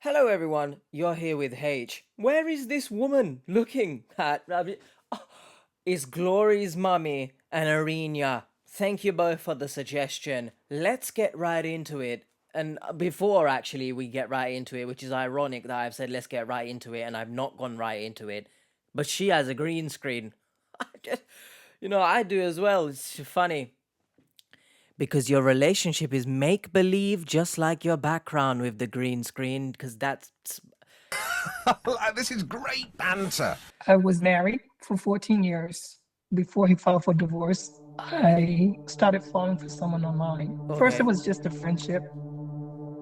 Hello, everyone. You're here with H. Where is this woman looking at? It's Glory's mummy and Arena. Thank you both for the suggestion. Let's get right into it. And before actually we get right into it, which is ironic that I've said let's get right into it and I've not gone right into it, but she has a green screen. I just, I do as well. It's funny. Because your relationship is make believe, just like your background with the green screen, because that's. This is great banter. I was married for 14 years before he filed for divorce. I started falling for someone online. First, Okay. it was just a friendship,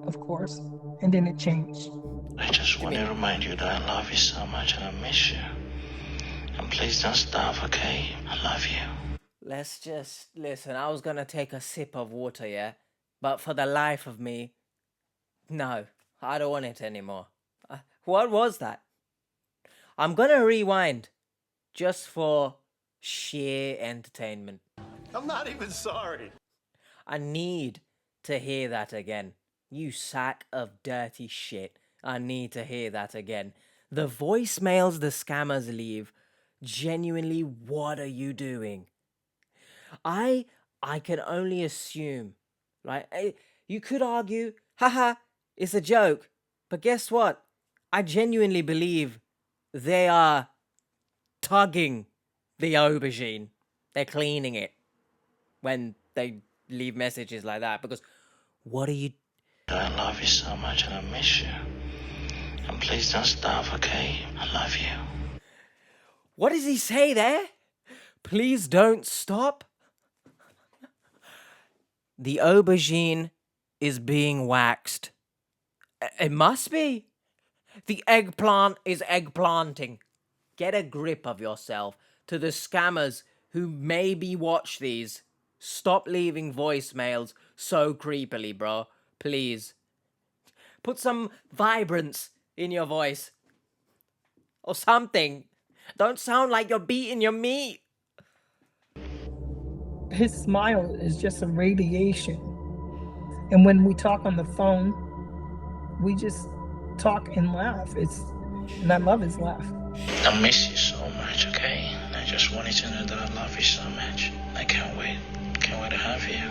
of course, and then it changed. I just want to remind you that I love you so much and I miss you. And please don't stop, okay? I love you. Let's just listen. I was gonna take a sip of water, yeah? But for the life of me, no, I don't want it anymore. What was that? I'm gonna rewind just for sheer entertainment. I'm not even sorry. I need to hear that again. You sack of dirty shit. I need to hear that again. The voicemails the scammers leave. Genuinely, what are you doing? I can only assume, right? You could argue, haha, it's a joke. But guess what? I genuinely believe they are tugging the aubergine. They're cleaning it when they leave messages like that. Because what are you... I love you so much and I miss you. And please don't stop, okay? I love you. What does he say there? Please don't stop. The aubergine is being waxed. It must be. The eggplant is eggplanting. Get a grip of yourself. To the scammers who maybe watch these, stop leaving voicemails so creepily, bro. Please. Put some vibrance in your voice. Or something. Don't sound like you're beating your meat. His smile is just a radiation. And when we talk on the phone, we just talk and laugh. And I love his laugh. I miss you so much, okay? I just wanted to know that I love you so much. I can't wait. Can't wait to have you.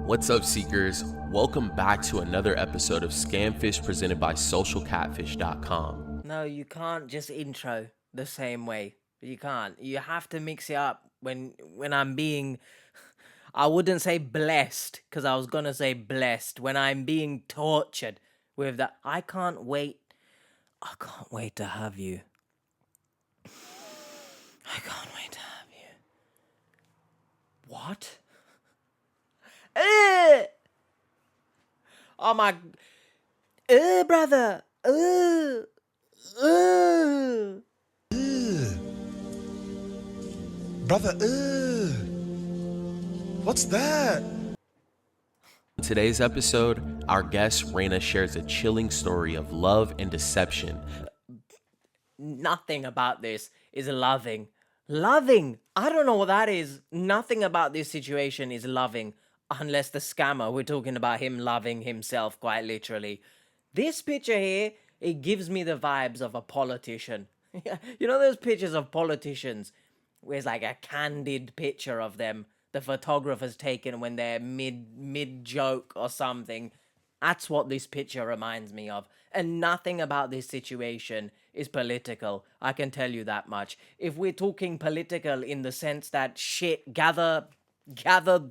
What's up, Seekers? Welcome back to another episode of Scamfish presented by socialcatfish.com. No, you can't just intro the same way. You can't. You have to mix it up when I'm being... I wouldn't say blessed, because I was going to say blessed. When I'm being tortured with that. I can't wait to have you. I can't wait to have you. What? Oh my... brother. Brother, what's that? In today's episode, our guest Rena shares a chilling story of love and deception. Nothing about this is loving. Loving! I don't know what that is. Nothing about this situation is loving. Unless the scammer, we're talking about him loving himself, quite literally. This picture here, it gives me the vibes of a politician. You know those pictures of politicians? Where it's like a candid picture of them. The photographer's taken when they're mid joke or something. That's what this picture reminds me of. And nothing about this situation is political. I can tell you that much. If we're talking political in the sense that shit, gather,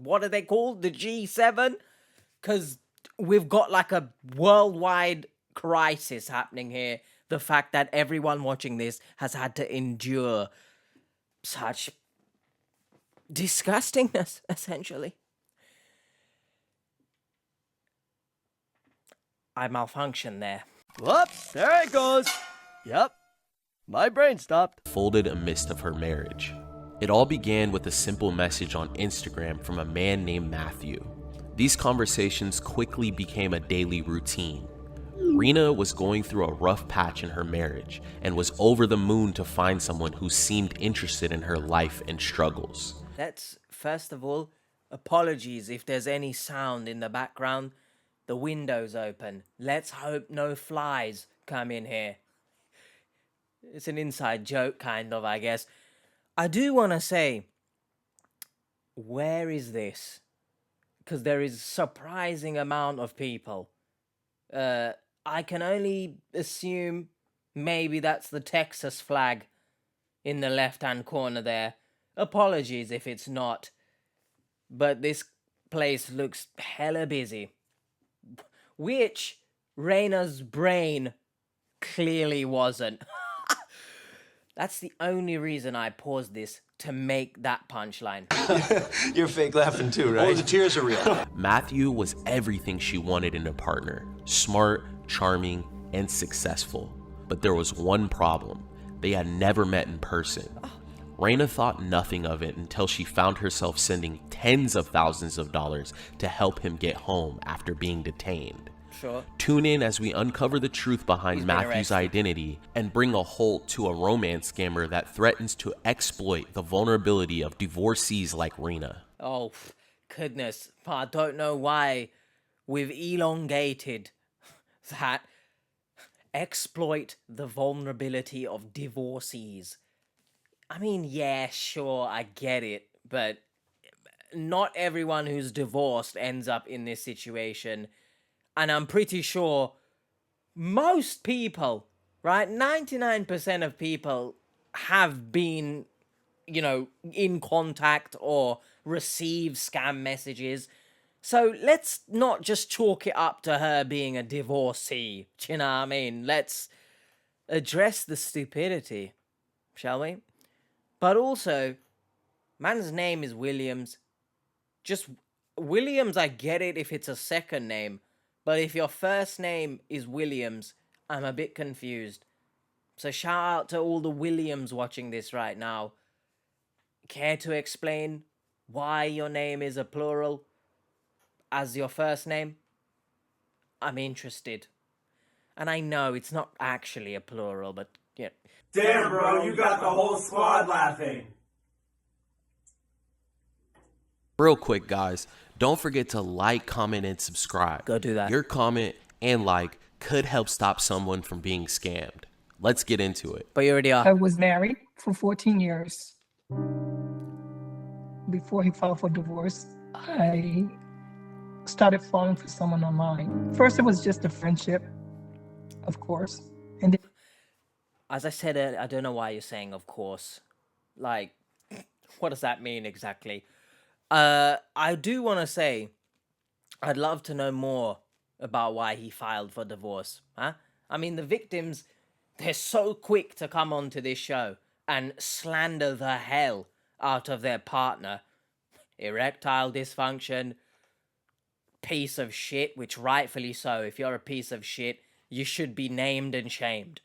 what are they called? The G7? Because we've got like a worldwide crisis happening here. The fact that everyone watching this has had to endure such disgustingness, essentially. I malfunctioned there. Whoops, there it goes. Yep, my brain stopped. Folded amidst of her marriage. It all began with a simple message on Instagram from a man named Matthew. These conversations quickly became a daily routine. Rena was going through a rough patch in her marriage and was over the moon to find someone who seemed interested in her life and struggles. Let's, first of all, apologies if there's any sound in the background. The window's open. Let's hope no flies come in here. It's an inside joke, kind of, I guess. I do want to say, where is this? Because there is a surprising amount of people. I can only assume maybe that's the Texas flag in the left-hand corner there. Apologies if it's not. But this place looks hella busy. Which Rena's brain clearly wasn't. That's the only reason I paused this, to make that punchline. You're fake laughing too, right? Oh, the tears are real. Matthew was everything she wanted in a partner. Smart, charming, and successful. But there was one problem. They had never met in person. Rena thought nothing of it until she found herself sending tens of thousands of dollars to help him get home after being detained. Sure. Tune in as we uncover the truth behind He's been Matthew's arrested. identity and bring a halt to a romance scammer that threatens to exploit the vulnerability of divorcees like Rena. Oh, goodness. I don't know why we've elongated that. Exploit the vulnerability of divorcees. I mean, yeah, sure, I get it, but not everyone who's divorced ends up in this situation. And I'm pretty sure most people, right, 99% of people have been, in contact or receive scam messages. So let's not just chalk it up to her being a divorcee. Do you know what I mean? Let's address the stupidity, shall we? But also, man's name is Williams. Just Williams, I get it if it's a second name. But if your first name is Williams, I'm a bit confused. So shout out to all the Williams watching this right now. Care to explain why your name is a plural as your first name? I'm interested. And I know it's not actually a plural, but yeah. Damn, bro, you got the whole squad laughing. Real quick, guys, don't forget to like, comment, and subscribe. Go do that. Your comment and like could help stop someone from being scammed. Let's get into it. But you already I are. was married for 14 years. Before he filed for divorce, I started falling for someone online. First, it was just a friendship, of course. And then As I said, I don't know why you're saying of course. Like, what does that mean exactly? I do want to say, I'd love to know more about why he filed for divorce. Huh? I mean, the victims, they're so quick to come onto this show and slander the hell out of their partner. Erectile dysfunction, piece of shit, which rightfully so. If you're a piece of shit, you should be named and shamed.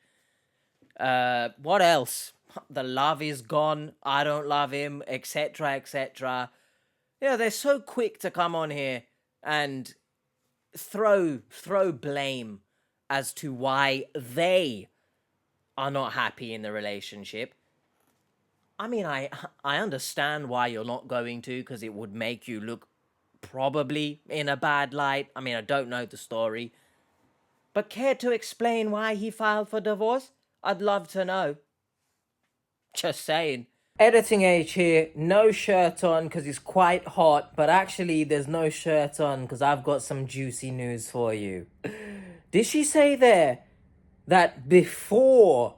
What else? The love is gone, I don't love him, etc., etc. Yeah, they're so quick to come on here and throw blame as to why they are not happy in the relationship. I mean, I understand why you're not going to, because it would make you look probably in a bad light. I mean, I don't know the story. But care to explain why he filed for divorce? I'd love to know. Just saying. Editing H here, no shirt on because it's quite hot, but actually there's no shirt on because I've got some juicy news for you. Did she say there that before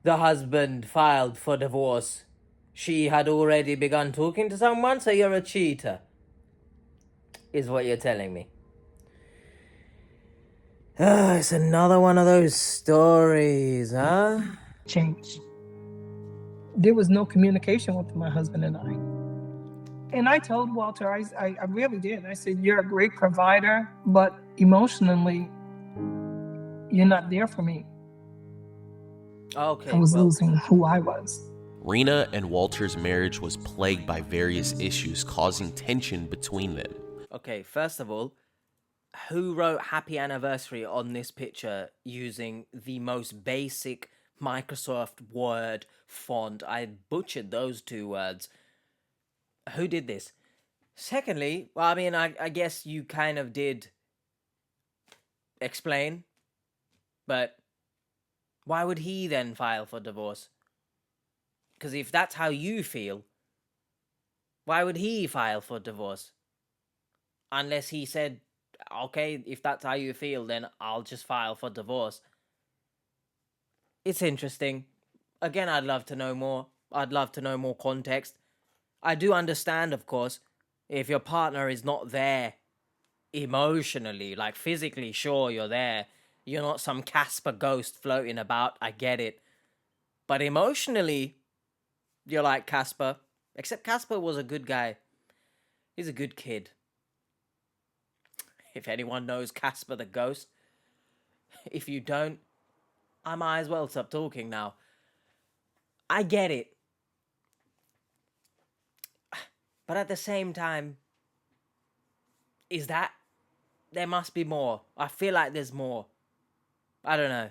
the husband filed for divorce, she had already begun talking to someone? So you're a cheater, is what you're telling me. It's another one of those stories, huh? changed. There was no communication with my husband and I. And I told Walter, I really did. I said, you're a great provider, but emotionally, you're not there for me. Okay. I was losing who I was. Rena and Walter's marriage was plagued by various issues, causing tension between them. Okay, first of all, who wrote happy anniversary on this picture using the most basic Microsoft Word font? I butchered those two words. Who did this? Secondly, well, I mean, I guess you kind of did explain. But why would he then file for divorce? Because if that's how you feel, why would he file for divorce? Unless he said, okay, if that's how you feel, then I'll just file for divorce. It's interesting. Again, I'd love to know more. I'd love to know more context. I do understand, of course, if your partner is not there emotionally, like physically, sure, you're there. You're not some Casper ghost floating about. I get it. But emotionally, you're like Casper. Except Casper was a good guy. He's a good kid. If anyone knows Casper the ghost. If you don't, I might as well stop talking now. I get it. But at the same time, is that... There must be more. I feel like there's more. I don't know.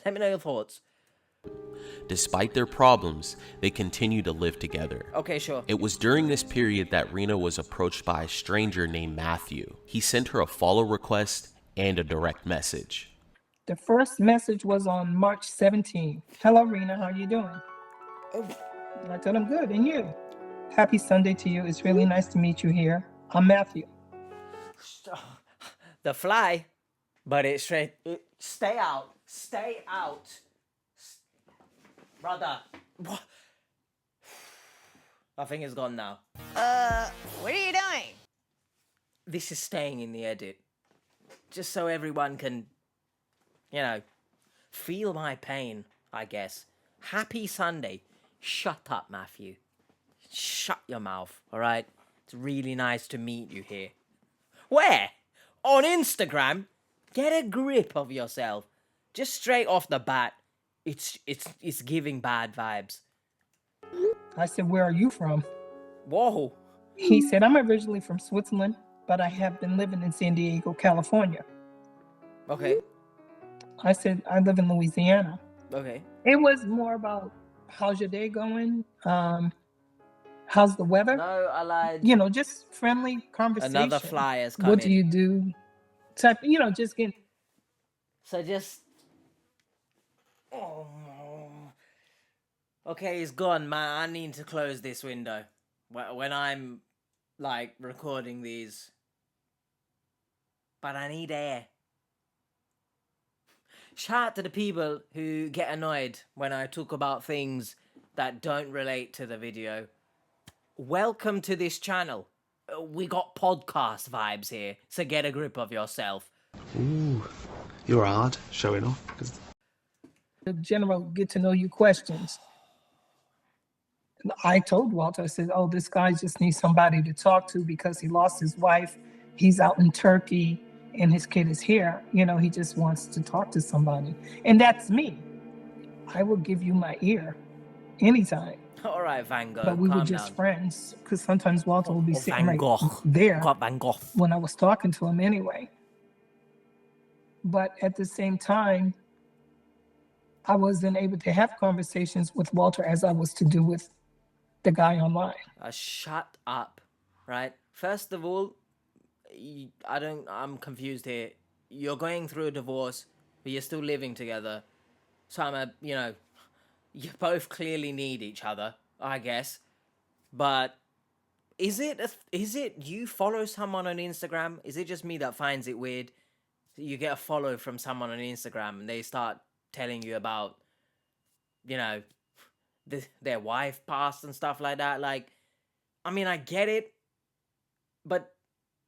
Let me know your thoughts. Despite their problems, they continue to live together. Okay, sure. It was during this period that Rena was approached by a stranger named Matthew. He sent her a follow request and a direct message. The first message was on March 17th. Hello, Rena. How you doing? And I told him, good. And you? Happy Sunday to you. It's really nice to meet you here. I'm Matthew. The fly, but it's straight. Stay out. Stay out. Brother. What? I think it's gone now. What are you doing? This is staying in the edit. Just so everyone can, feel my pain, I guess. Happy Sunday. Shut up, Matthew. Shut your mouth, alright? It's really nice to meet you here. Where? On Instagram? Get a grip of yourself. Just straight off the bat, it's giving bad vibes. I said, where are you from? Whoa. He said, I'm originally from Switzerland, but I have been living in San Diego, California. Okay. I said, I live in Louisiana. Okay. It was more about, how's your day going? How's the weather? No, I lied. Just friendly conversation. Another fly has come What in. do you do? Type, just get... So just... Oh. Okay, it's gone, man. I need to close this window. When I'm, recording these. But I need air. Shout out to the people who get annoyed when I talk about things that don't relate to the video. Welcome to this channel. We got podcast vibes here, so get a grip of yourself. Ooh, you're hard showing off. The general get to know you questions. And I told Walter, I said, oh, this guy just needs somebody to talk to because he lost his wife. He's out in Turkey and his kid is here. He just wants to talk to somebody. And that's me. I will give you my ear anytime. All right, Van Gogh. But we were calm just down. friends because sometimes Walter will be sitting Van right Gogh. there Got Van Gogh. when I was talking to him anyway. But at the same time, I wasn't able to have conversations with Walter as I was to do with the guy online. Shut up, right? First of all, I'm confused here. You're going through a divorce, but you're still living together. So you both clearly need each other, I guess. But is it you follow someone on Instagram? Is it just me that finds it weird? You get a follow from someone on Instagram and they start telling you about, their wife passed and stuff like that. I get it, but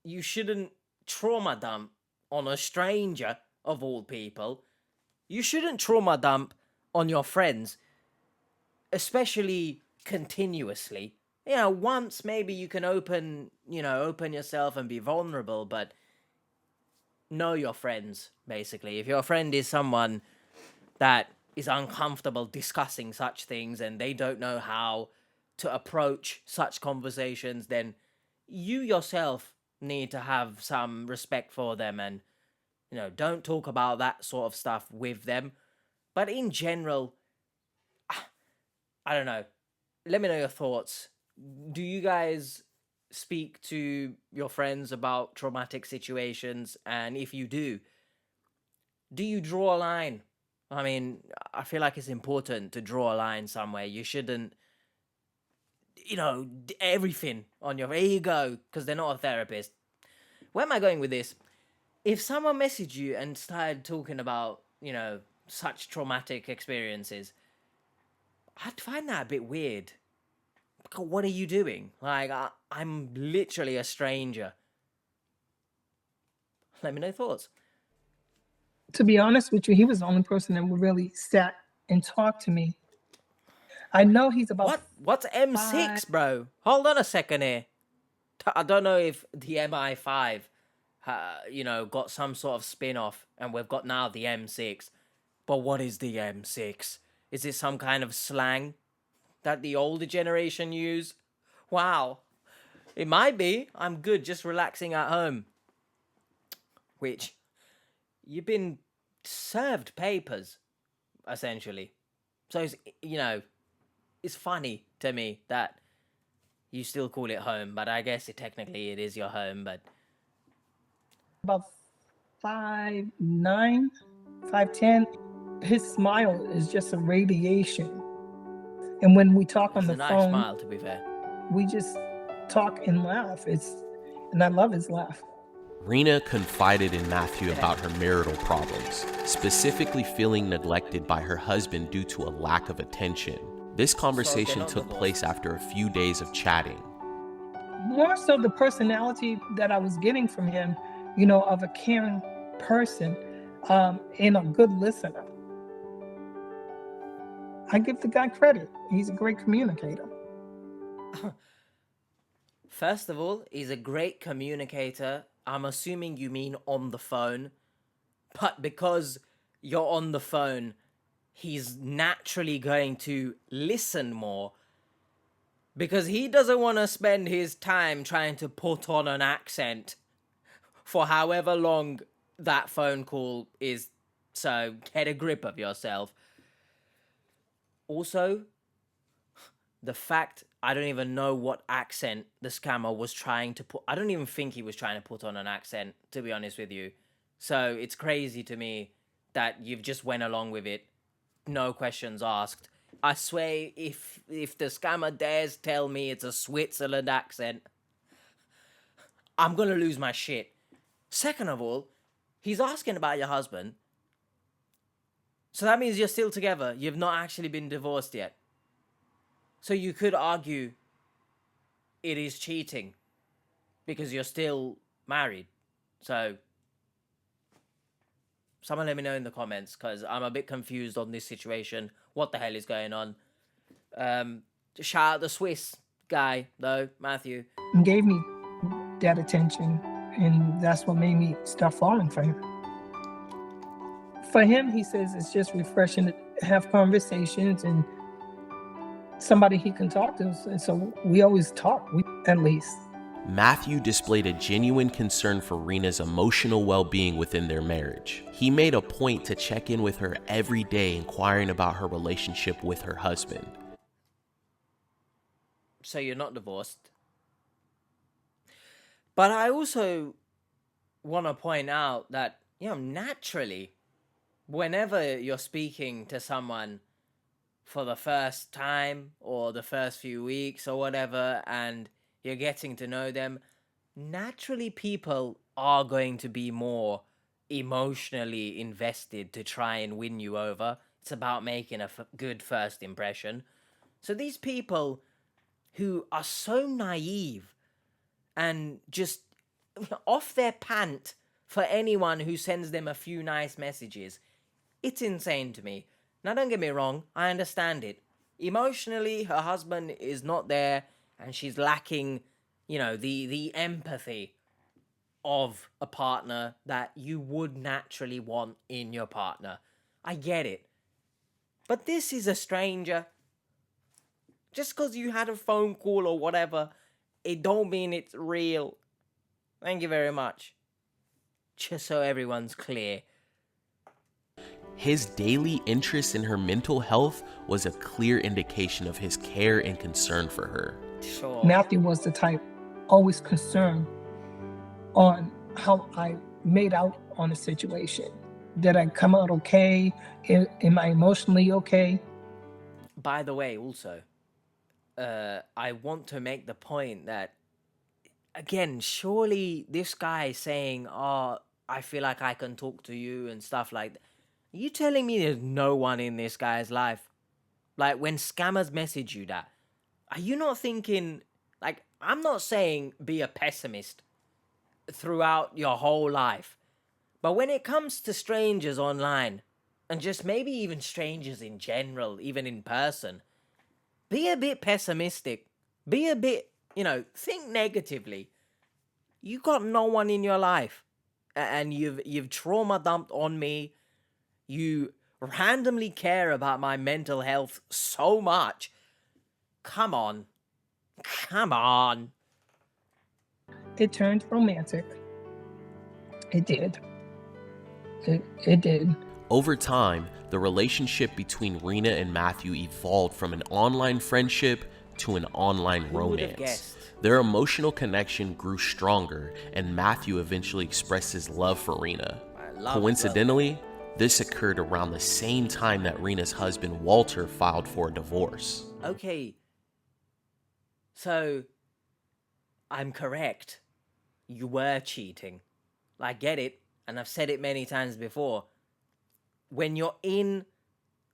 you shouldn't trauma dump on a stranger, of all people. You shouldn't trauma dump on your friends, especially continuously. Once maybe you can open yourself and be vulnerable, but know your friends, basically. If your friend is someone that is uncomfortable discussing such things and they don't know how to approach such conversations, then you yourself need to have some respect for them and, don't talk about that sort of stuff with them. But in general, I don't know. Let me know your thoughts. Do you guys speak to your friends about traumatic situations? And if you do, do you draw a line? I mean, I feel like it's important to draw a line somewhere. You shouldn't, everything on your, here you go, because they're not a therapist. Where am I going with this? If someone messaged you and started talking about, such traumatic experiences, I'd find that a bit weird. Because what are you doing? Like, I'm literally a stranger. Let me know your thoughts. To be honest with you, he was the only person that really sat and talked to me. I know he's about... What's M6, bro? Hold on a second here. I don't know if the MI5, got some sort of spin-off, and we've got now the M6. But what is the M6? Is it some kind of slang that the older generation use? Wow. It might be. I'm good, just relaxing at home. Which, you've been served papers, essentially. So, it's funny to me that you still call it home, but I guess technically it is your home, but... About 5'9", 5'10". His smile is just a radiation. And when we talk on the phone... It's a nice smile, to be fair. We just talk and laugh. And I love his laugh. Rena confided in Matthew about her marital problems, specifically feeling neglected by her husband due to a lack of attention. This conversation took place after a few days of chatting. More so the personality that I was getting from him, of a caring person and a good listener. I give the guy credit. He's a great communicator. First of all, he's a great communicator. I'm assuming you mean on the phone. But because you're on the phone, he's naturally going to listen more. Because he doesn't want to spend his time trying to put on an accent for however long that phone call is. So get a grip of yourself. Also, the fact, I don't even know what accent the scammer was trying to put. I don't even think he was trying to put on an accent, to be honest with you. So it's crazy to me that you've just went along with it. No questions asked. I swear, if the scammer dares tell me it's a Switzerland accent, I'm gonna lose my shit. Second of all, he's asking about your husband. So that means you're still together. You've not actually been divorced yet. So you could argue it is cheating because you're still married. So someone let me know in the comments, because I'm a bit confused on this situation. What the hell is going on? Shout out the Swiss guy, though, Matthew. He gave me that attention, and that's what made me start falling for him. For him, he says it's just refreshing to have conversations and somebody he can talk to. And so we always talk, at least. Matthew displayed a genuine concern for Rena's emotional well-being within their marriage. He made a point to check in with her every day, inquiring about her relationship with her husband. So you're not divorced. But I also want to point out that, naturally, whenever you're speaking to someone for the first time or the first few weeks or whatever, and you're getting to know them, naturally people are going to be more emotionally invested to try and win you over. It's about making a good first impression. So these people who are so naive and just off their pant for anyone who sends them a few nice messages, it's insane to me. Now, don't get me wrong, I understand it. Emotionally, her husband is not there, and she's lacking, the empathy of a partner that you would naturally want in your partner. I get it. But this is a stranger. Just because you had a phone call or whatever, it don't mean it's real. Thank you very much. Just so everyone's clear. His daily interest in her mental health was a clear indication of his care and concern for her. Sure. Matthew was the type always concerned on how I made out on a situation. Did I come out okay? Am I emotionally okay? By the way, also, I want to make the point that, again, surely this guy is saying, oh, I feel like I can talk to you and stuff like that. Are you telling me there's no one in this guy's life? Like, when scammers message you that, are you not thinking, like, I'm not saying be a pessimist throughout your whole life, but when it comes to strangers online, and just maybe even strangers in general, even in person, be a bit pessimistic. Be a bit, think negatively. You got no one in your life, and you've trauma dumped on me. You randomly care about my mental health so much. Come on. Come on. It turned romantic. It did. It did. Over time, the relationship between Rena and Matthew evolved from an online friendship to an online Who would have romance. guessed? Their emotional connection grew stronger, and Matthew eventually expressed his love for Rena. Coincidentally, this occurred around the same time that Rena's husband Walter filed for a divorce. Okay. So, I'm correct. You were cheating. I get it, and I've said it many times before. When you're in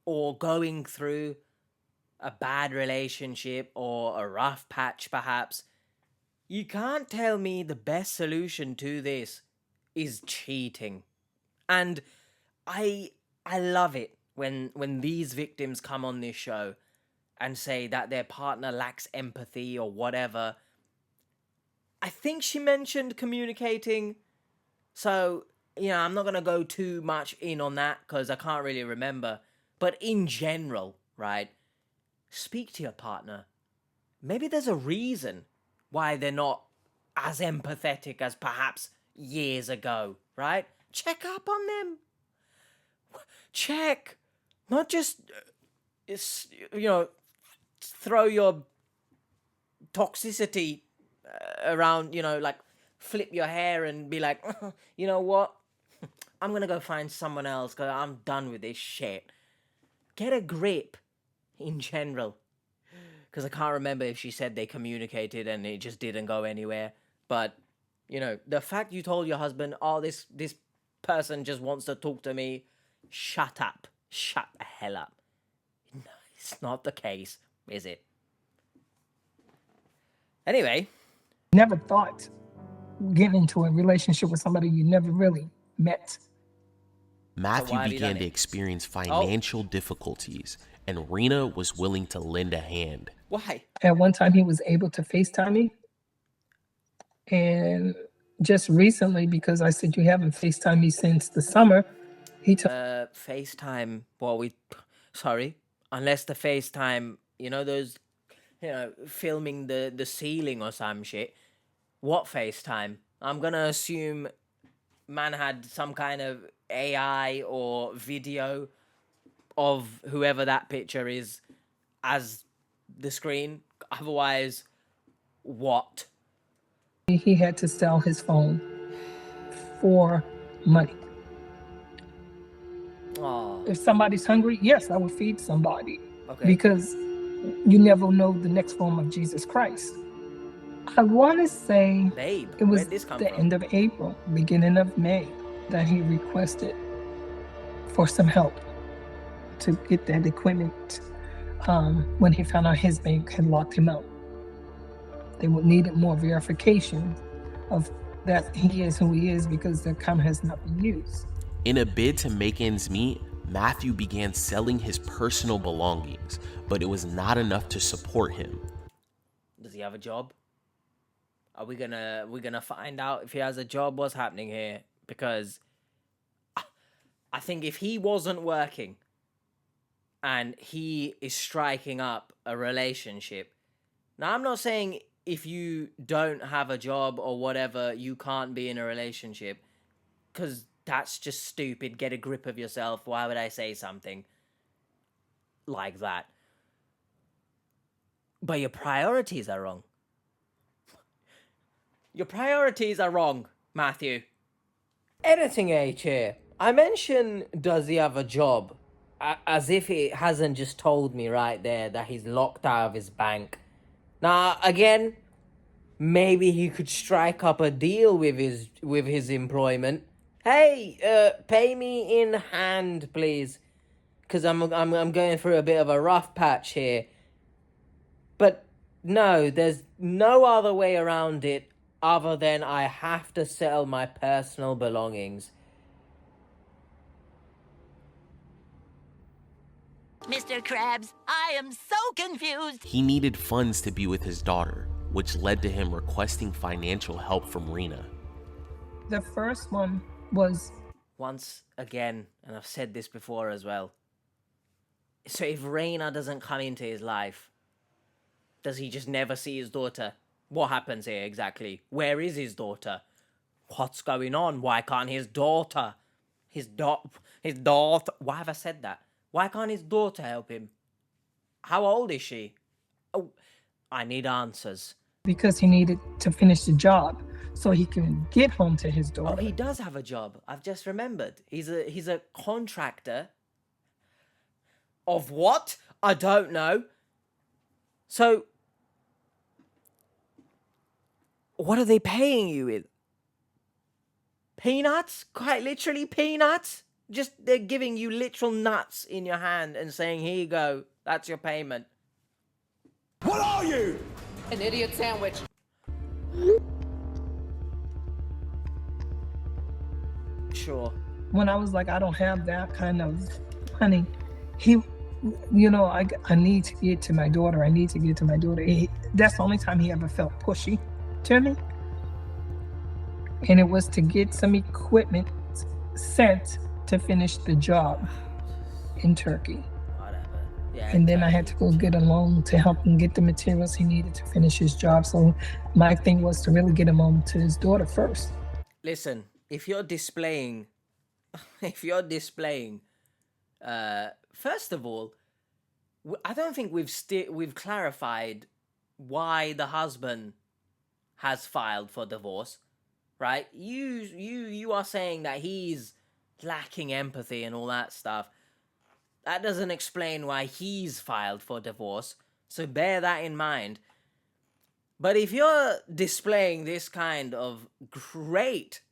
or going through a bad relationship or a rough patch, perhaps, you can't tell me the best solution to this is cheating. And I love it when these victims come on this show and say that their partner lacks empathy or whatever. I think she mentioned communicating. So, I'm not going to go too much in on that because I can't really remember. But in general, right, speak to your partner. Maybe there's a reason why they're not as empathetic as perhaps years ago, right? Check up on them. Check. Not just, throw your toxicity around, like flip your hair and be like, you know what? I'm going to go find someone else because I'm done with this shit. Get a grip in general. Because I can't remember if she said they communicated and it just didn't go anywhere. But, the fact you told your husband, oh, this person just wants to talk to me, shut up. Shut the hell up. No, it's not the case, is it? Anyway. Never thought getting into a relationship with somebody you never really met. Matthew began to experience financial difficulties, and Rena was willing to lend a hand. Why? At one time, he was able to FaceTime me. And just recently, because I said, you haven't FaceTimed me since the summer, he took... FaceTime, sorry, unless the FaceTime, those, filming the ceiling or some shit. What FaceTime? I'm gonna assume man had some kind of AI or video of whoever that picture is as the screen. Otherwise, what? He had to sell his phone for money. Oh. If somebody's hungry, yes, I would feed somebody. Okay. Because you never know the next form of Jesus Christ. I want to say it was the end of April, beginning of May, that he requested for some help to get that equipment when he found out his bank had locked him out. They would need more verification of that he is who he is because the account has not been used. In a bid to make ends meet, Matthew began selling his personal belongings, but it was not enough to support him. Does he have a job? Are we gonna find out if he has a job? What's happening here? Because I think if he wasn't working and he is striking up a relationship, now I'm not saying if you don't have a job or whatever, you can't be in a relationship, because that's just stupid. Get a grip of yourself. Why would I say something like that? But your priorities are wrong. Your priorities are wrong, Matthew. Editing Age here. I mentioned, does he have a job? As if it hasn't just told me right there that he's locked out of his bank. Now, again, maybe he could strike up a deal with his employment. Hey, pay me in hand, please, because I'm going through a bit of a rough patch here. But no, there's no other way around it other than I have to sell my personal belongings. Mr. Krabs, I am so confused. He needed funds to be with his daughter, which led to him requesting financial help from Rena. The first one was... Once again, and I've said this before as well. So if Rena doesn't come into his life, does he just never see his daughter? What happens here exactly? Where is his daughter? What's going on? Why can't his daughter... His daughter... Why have I said that? Why can't his daughter help him? How old is she? Oh, I need answers. Because he needed to finish the job so he can get home to his daughter. Oh, he does have a job. I've just remembered. He's a contractor. Of what? I don't know. So, what are they paying you with? Peanuts? Quite literally peanuts? Just, they're giving you literal nuts in your hand and saying, here you go, that's your payment. What are you? An idiot sandwich. Sure. When I was like, I don't have that kind of money, he, I need to get to my daughter. I need to get to my daughter. That's the only time he ever felt pushy to me. And it was to get some equipment sent to finish the job in Turkey. Whatever. Yeah, And then I had to go get a loan to help him get the materials he needed to finish his job. So my thing was to really get him home to his daughter first. Listen, if you're displaying, first of all, I don't think we've clarified why the husband has filed for divorce, right? You are saying that he's lacking empathy and all that stuff. That doesn't explain why he's filed for divorce, so bear that in mind. But if you're displaying this kind of great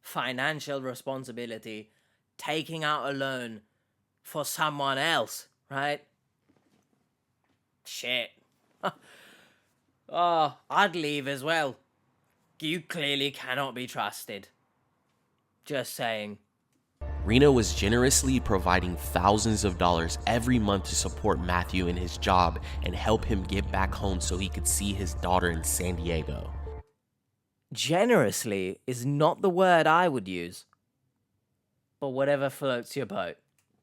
financial responsibility, taking out a loan for someone else, right? Shit. Oh, I'd leave as well. You clearly cannot be trusted. Just saying. Rena was generously providing thousands of dollars every month to support Matthew in his job and help him get back home so he could see his daughter in San Diego. Generously is not the word I would use. But whatever floats your boat.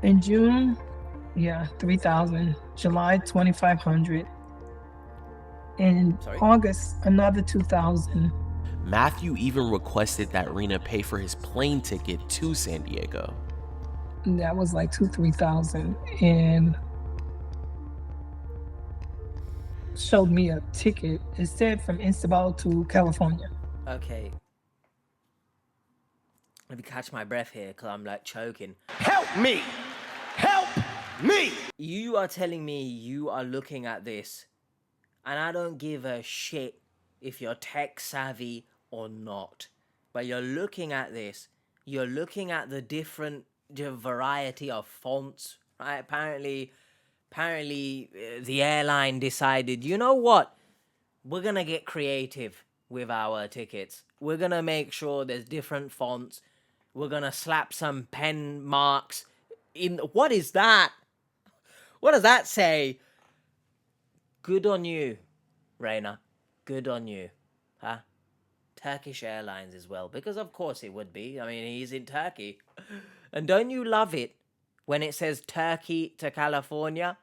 In June, 3,000. July, 2,500. In August, another 2,000. Matthew even requested that Rena pay for his plane ticket to San Diego. That was like 3,000. And showed me a ticket. It said from Istanbul to California. Okay. Let me catch my breath here because I'm like choking. Help me! Help me! You are telling me you are looking at this, and I don't give a shit if you're tech savvy or not. But you're looking at this, you're looking at the variety of fonts, right? Apparently, the airline decided, you know what? We're gonna get creative with our tickets. We're gonna make sure there's different fonts. We're gonna slap some pen marks in. What is that? What does that say? Good on you, Rena. Good on you. Huh? Turkish Airlines as well, because of course it would be. I mean, he's in Turkey. And don't you love it when it says Turkey to California?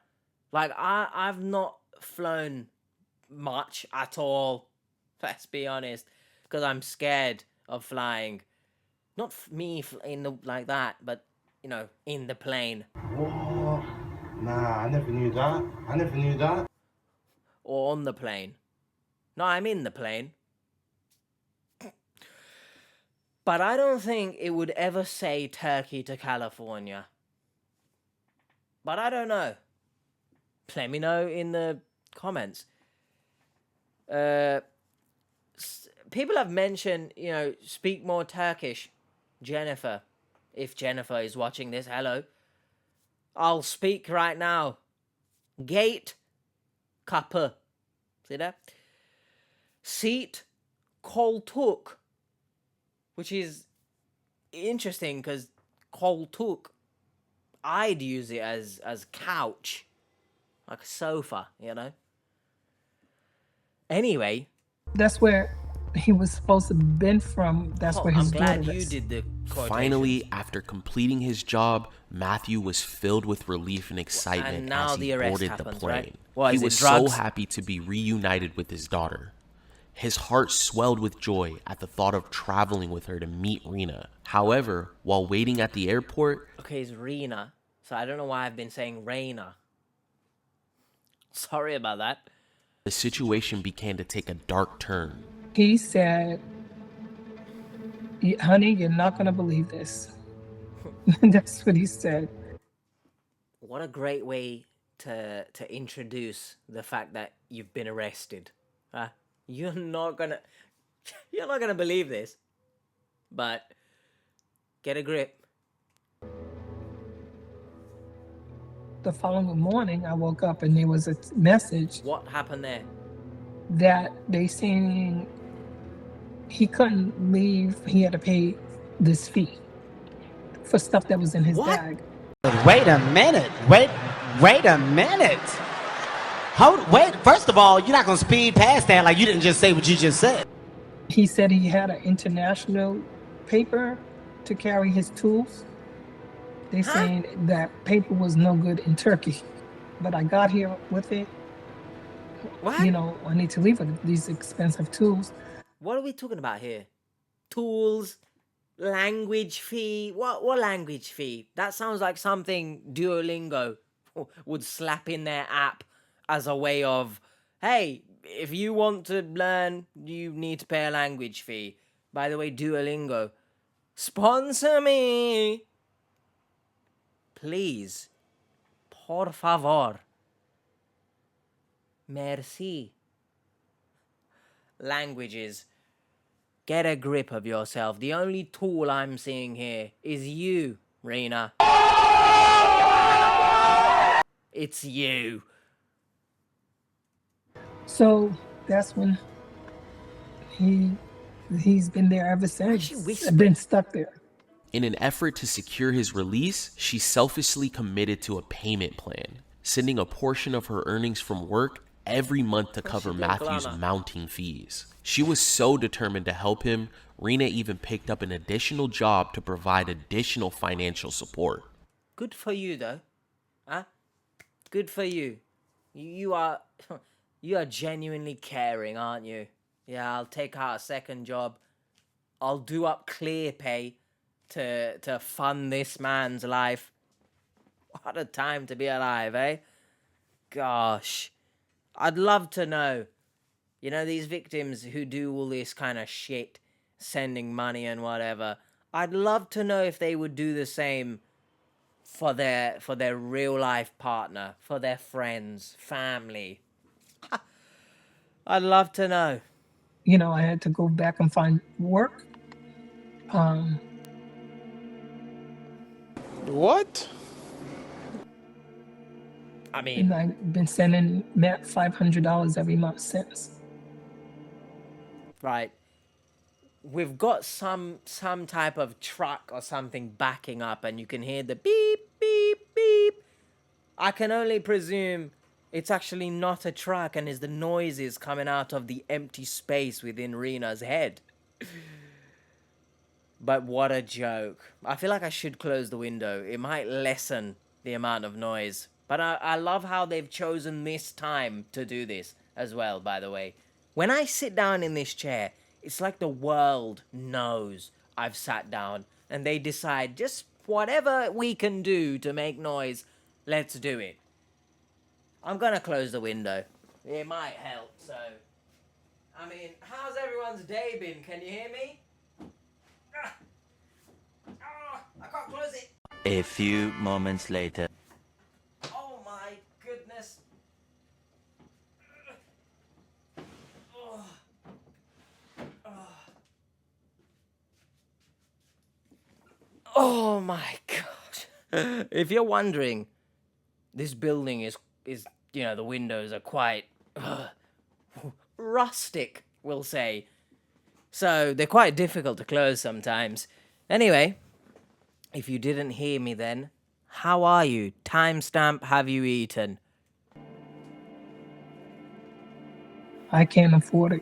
Like, I've not flown much at all. Let's be honest. Because I'm scared of flying. Not me like that, but, in the plane. What? Nah, I never knew that. Or on the plane. No, I'm in the plane. But I don't think it would ever say Turkey to California. But I don't know. Let me know in the comments. People have mentioned, speak more Turkish. Jennifer. If Jennifer is watching this, hello. I'll speak right now. Gate. Kapı. See that? Seat. Koltuk. Which is interesting because koltuk, I'd use it as couch. Like a sofa, Anyway. That's where he was supposed to have been from. That's where his I'm glad daughter you is. did the quotations. Finally, after completing his job, Matthew was filled with relief and excitement And now as he the arrest boarded happens, the plane. right? What, He is it was drugs? so happy to be reunited with his daughter. His heart swelled with joy at the thought of traveling with her to meet Rena. However, while waiting at the airport... Okay, it's Rena. So I don't know why I've been saying Rena. Sorry about that. The situation began to take a dark turn. He said, honey, you're not going to believe this. That's what he said. What a great way to introduce the fact that you've been arrested. You're not gonna believe this. But get a grip. The following morning, I woke up and there was a message. What happened there? That they saying he couldn't leave. He had to pay this fee for stuff that was in his bag. Wait a minute. Wait a minute. Wait. First of all, you're not going to speed past that like you didn't just say what you just said. He said he had an international paper to carry his tools. They saying that paper was no good in Turkey. But I got here with it. What? I need to leave with these expensive tools. What are we talking about here? Tools, language fee. What language fee? That sounds like something Duolingo would slap in their app as a way of, hey, if you want to learn, you need to pay a language fee. By the way, Duolingo, sponsor me. Please. Por favor. Merci. Languages. Get a grip of yourself. The only tool I'm seeing here is you, Rena. It's you. So that's when he's been there ever since. I've been stuck there. In an effort to secure his release, she selfishly committed to a payment plan, sending a portion of her earnings from work every month to cover Matthew's mounting fees. She was so determined to help him, Rena even picked up an additional job to provide additional financial support. Good for you, though. Good for you. You are genuinely caring, aren't you? Yeah, I'll take out a second job. I'll do up clear pay to fund this man's life. What a time to be alive, eh? Gosh. I'd love to know, these victims who do all this kind of shit, sending money and whatever. I'd love to know if they would do the same for their real life partner, for their friends, family. I'd love to know. I had to go back and find work. What? I mean, and I've been sending Matt $500 every month since. Right. We've got some type of truck or something backing up, and you can hear the beep, beep, beep. I can only presume it's actually not a truck and is the noises coming out of the empty space within Rena's head. But what a joke. I feel like I should close the window. It might lessen the amount of noise. But I love how they've chosen this time to do this as well, by the way. When I sit down in this chair, it's like the world knows I've sat down and they decide just whatever we can do to make noise, let's do it. I'm gonna close the window. It might help, so... I mean, how's everyone's day been? Can you hear me? I can't close it. A few moments later. Oh my goodness. Oh my god. If you're wondering, this building is the windows are quite rustic, we'll say. So they're quite difficult to close sometimes. Anyway, if you didn't hear me then, how are you? Timestamp, have you eaten? I can't afford it.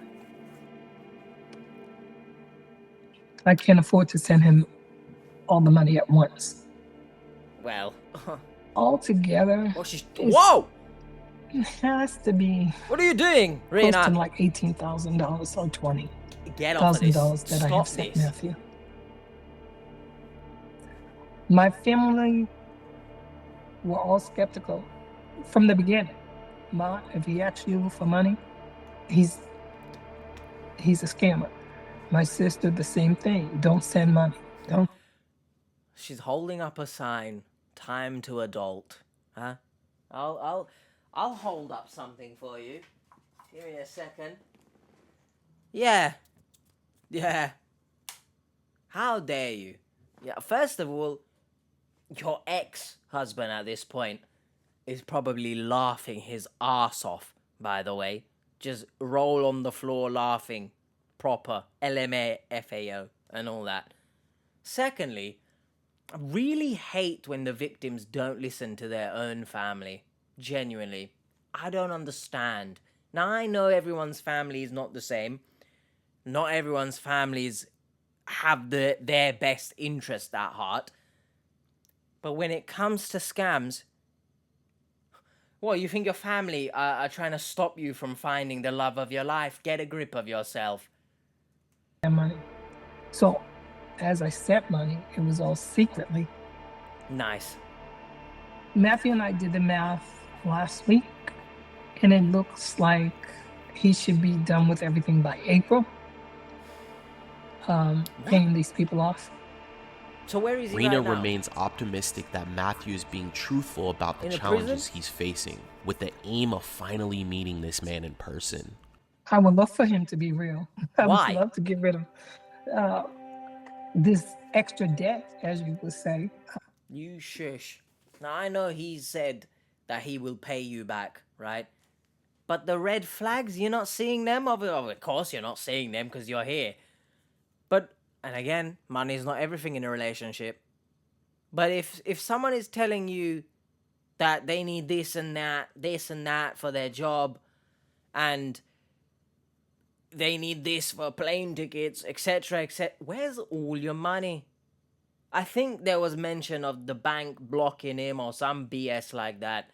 I can't afford to send him all the money at once. Well, altogether, whoa! It has to be. What are you doing, Close Rena? to like $18,000 or Get off of this. $20,000 that I have Stop sent this. Matthew. My family were all skeptical from the beginning. Ma, if he asks you for money, he's a scammer. My sister, the same thing. Don't send money. Don't. She's holding up a sign. Time to adult. Huh? I'll hold up something for you. Give me a second. Yeah. How dare you? Yeah. First of all, your ex-husband at this point is probably laughing his ass off. By the way, just roll on the floor laughing, proper LMAFAO and all that. Secondly, I really hate when the victims don't listen to their own family. Genuinely. I don't understand. Now, I know everyone's family is not the same. Not everyone's families have their best interest at heart. But when it comes to scams, what, you think your family are trying to stop you from finding the love of your life? Get a grip of yourself. Money. So, as I sent money, it was all secretly. Nice. Matthew and I did the math last week, and it looks like he should be done with everything by April. Paying these people off. So where is he Rena right now? remains optimistic that Matthew is being truthful about the In a challenges prison? he's facing, with the aim of finally meeting this man in person. I would love for him to be real. I Why? would love to get rid of this extra debt, as you would say. You shush. Now, I know he said that he will pay you back, right? But the red flags, you're not seeing them? Of course you're not seeing them because you're here. But, and again, money is not everything in a relationship. But if someone is telling you that they need this and that for their job, and they need this for plane tickets, etc., where's all your money? I think there was mention of the bank blocking him or some BS like that.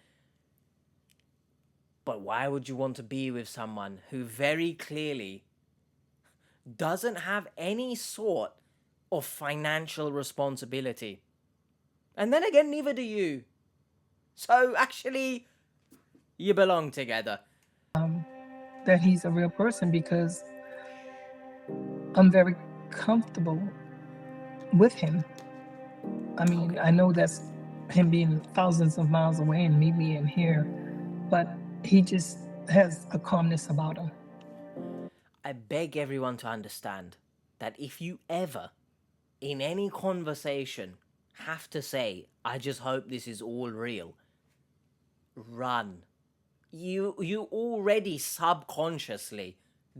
But why would you want to be with someone who very clearly doesn't have any sort of financial responsibility? And then again, neither do you. So actually, you belong together. That he's a real person, because I'm very comfortable with him. I mean, I know that's him being thousands of miles away and meet me in here, but he just has a calmness about him. I beg everyone to understand that if you ever, in any conversation, have to say, I just hope this is all real, run. You already subconsciously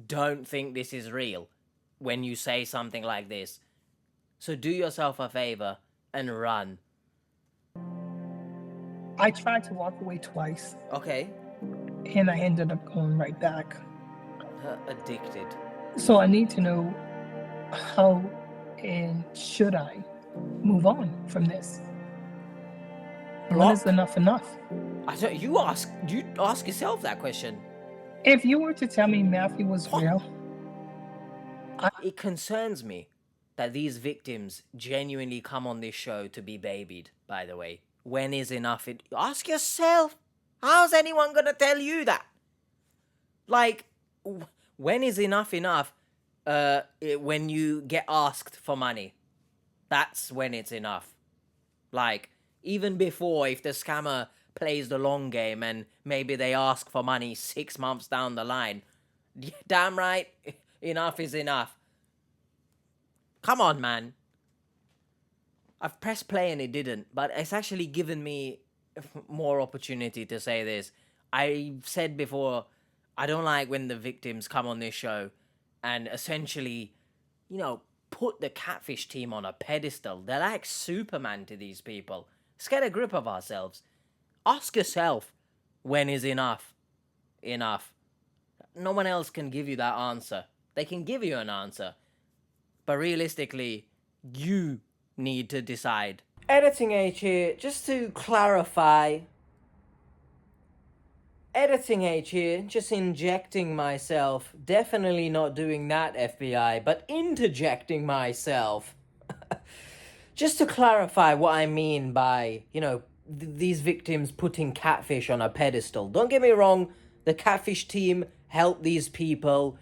don't think this is real when you say something like this. So do yourself a favor and run. I tried to walk away twice. Okay. And I ended up going right back. Addicted. So I need to know how and should I move on from this? When is enough enough? You ask yourself that question. If you were to tell me Matthew was real, it concerns me that these victims genuinely come on this show to be babied, by the way. When is enough? Ask yourself. How's anyone gonna tell you that? Like, when is enough enough? when you get asked for money. That's when it's enough. Like, even before, if the scammer plays the long game and maybe they ask for money 6 months down the line, damn right, enough is enough. Come on, man. I've pressed play and it didn't, but it's actually given me more opportunity to say this. I said before, I don't like when the victims come on this show and essentially, put the catfish team on a pedestal. They're like Superman to these people. Let's get a grip of ourselves. Ask yourself, when is enough? Enough. No one else can give you that answer. They can give you an answer. But realistically, you need to decide. Editing H here, just to clarify. Editing H here, just injecting myself. Definitely not doing that, FBI, but interjecting myself. Just to clarify what I mean by, these victims putting catfish on a pedestal. Don't get me wrong, the catfish team help these people.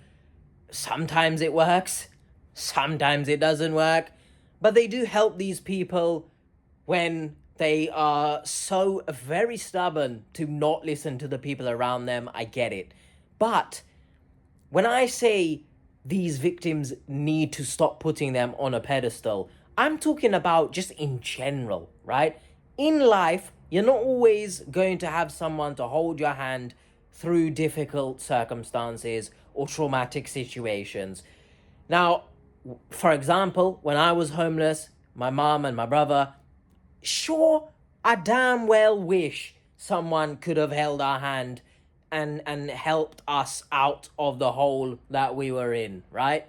Sometimes it works, sometimes it doesn't work, but they do help these people when they are so very stubborn to not listen to the people around them. I get it. But when I say these victims need to stop putting them on a pedestal, I'm talking about just in general, right? In life, you're not always going to have someone to hold your hand through difficult circumstances or traumatic situations. Now, for example, when I was homeless, my mom and my brother, sure, I damn well wish someone could have held our hand and helped us out of the hole that we were in, right?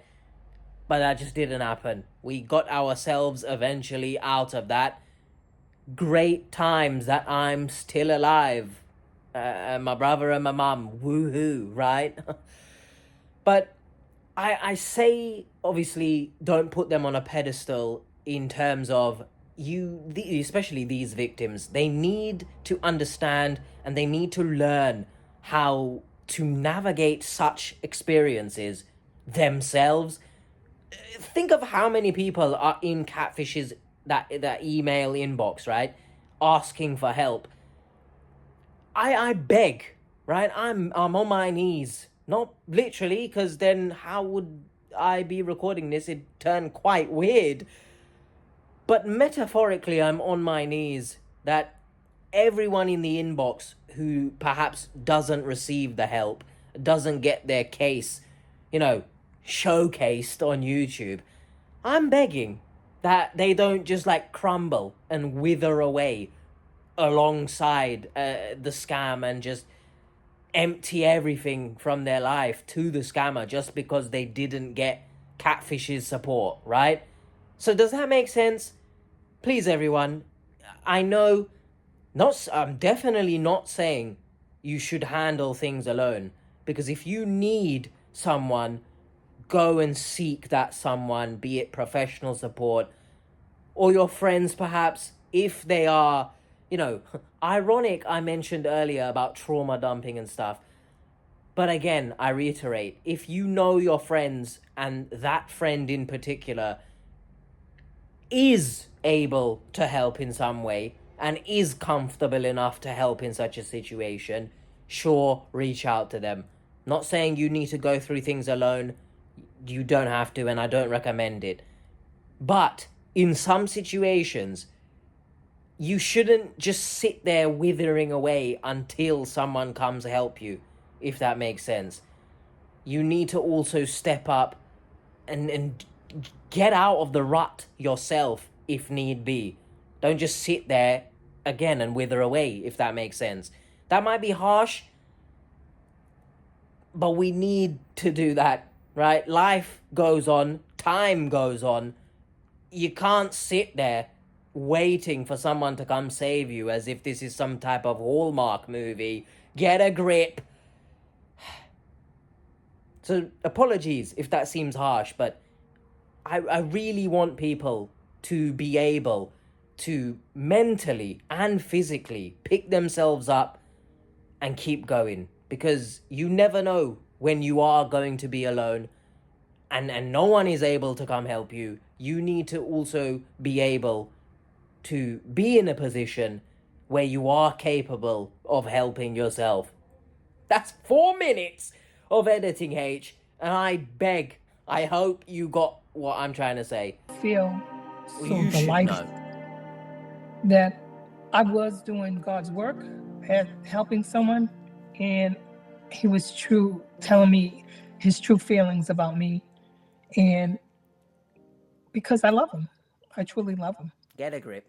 But that just didn't happen. We got ourselves eventually out of that. Great times that I'm still alive. My brother and my mom, woohoo, right? But I say, obviously, don't put them on a pedestal in terms of especially these victims. They need to understand and they need to learn how to navigate such experiences themselves. Think of how many people are in Catfish's that email inbox, right? Asking for help. I beg, right? I'm on my knees. Not literally, because then how would I be recording this? It'd turn quite weird. But metaphorically, I'm on my knees that everyone in the inbox who perhaps doesn't receive the help, doesn't get their case, showcased on YouTube, I'm begging that they don't just crumble and wither away alongside the scam and just empty everything from their life to the scammer just because they didn't get Catfish's support, right? So does that make sense? Please, everyone, I know, I'm definitely not saying you should handle things alone, because if you need someone, go and seek that someone, be it professional support or your friends perhaps, if they are, ironic I mentioned earlier about trauma dumping and stuff. But again, I reiterate, if you know your friends and that friend in particular is able to help in some way and is comfortable enough to help in such a situation, sure, reach out to them. Not saying you need to go through things alone. You don't have to, and I don't recommend it. But in some situations, you shouldn't just sit there withering away until someone comes to help you, if that makes sense. You need to also step up and get out of the rut yourself if need be. Don't just sit there again and wither away, if that makes sense. That might be harsh, but we need to do that, right? Life goes on, time goes on. You can't sit there waiting for someone to come save you as if this is some type of Hallmark movie. Get a grip. So apologies if that seems harsh, but I really want people to be able to mentally and physically pick themselves up and keep going, because you never know when you are going to be alone. and no one is able to come help you, you need to also be able to be in a position where you are capable of helping yourself. That's 4 minutes of editing, H, and I hope you got what I'm trying to say. Feel so You should delighted know. that I was doing God's work, helping someone, and he was telling me his true feelings about me, and because I love him, I truly love him. Get a grip.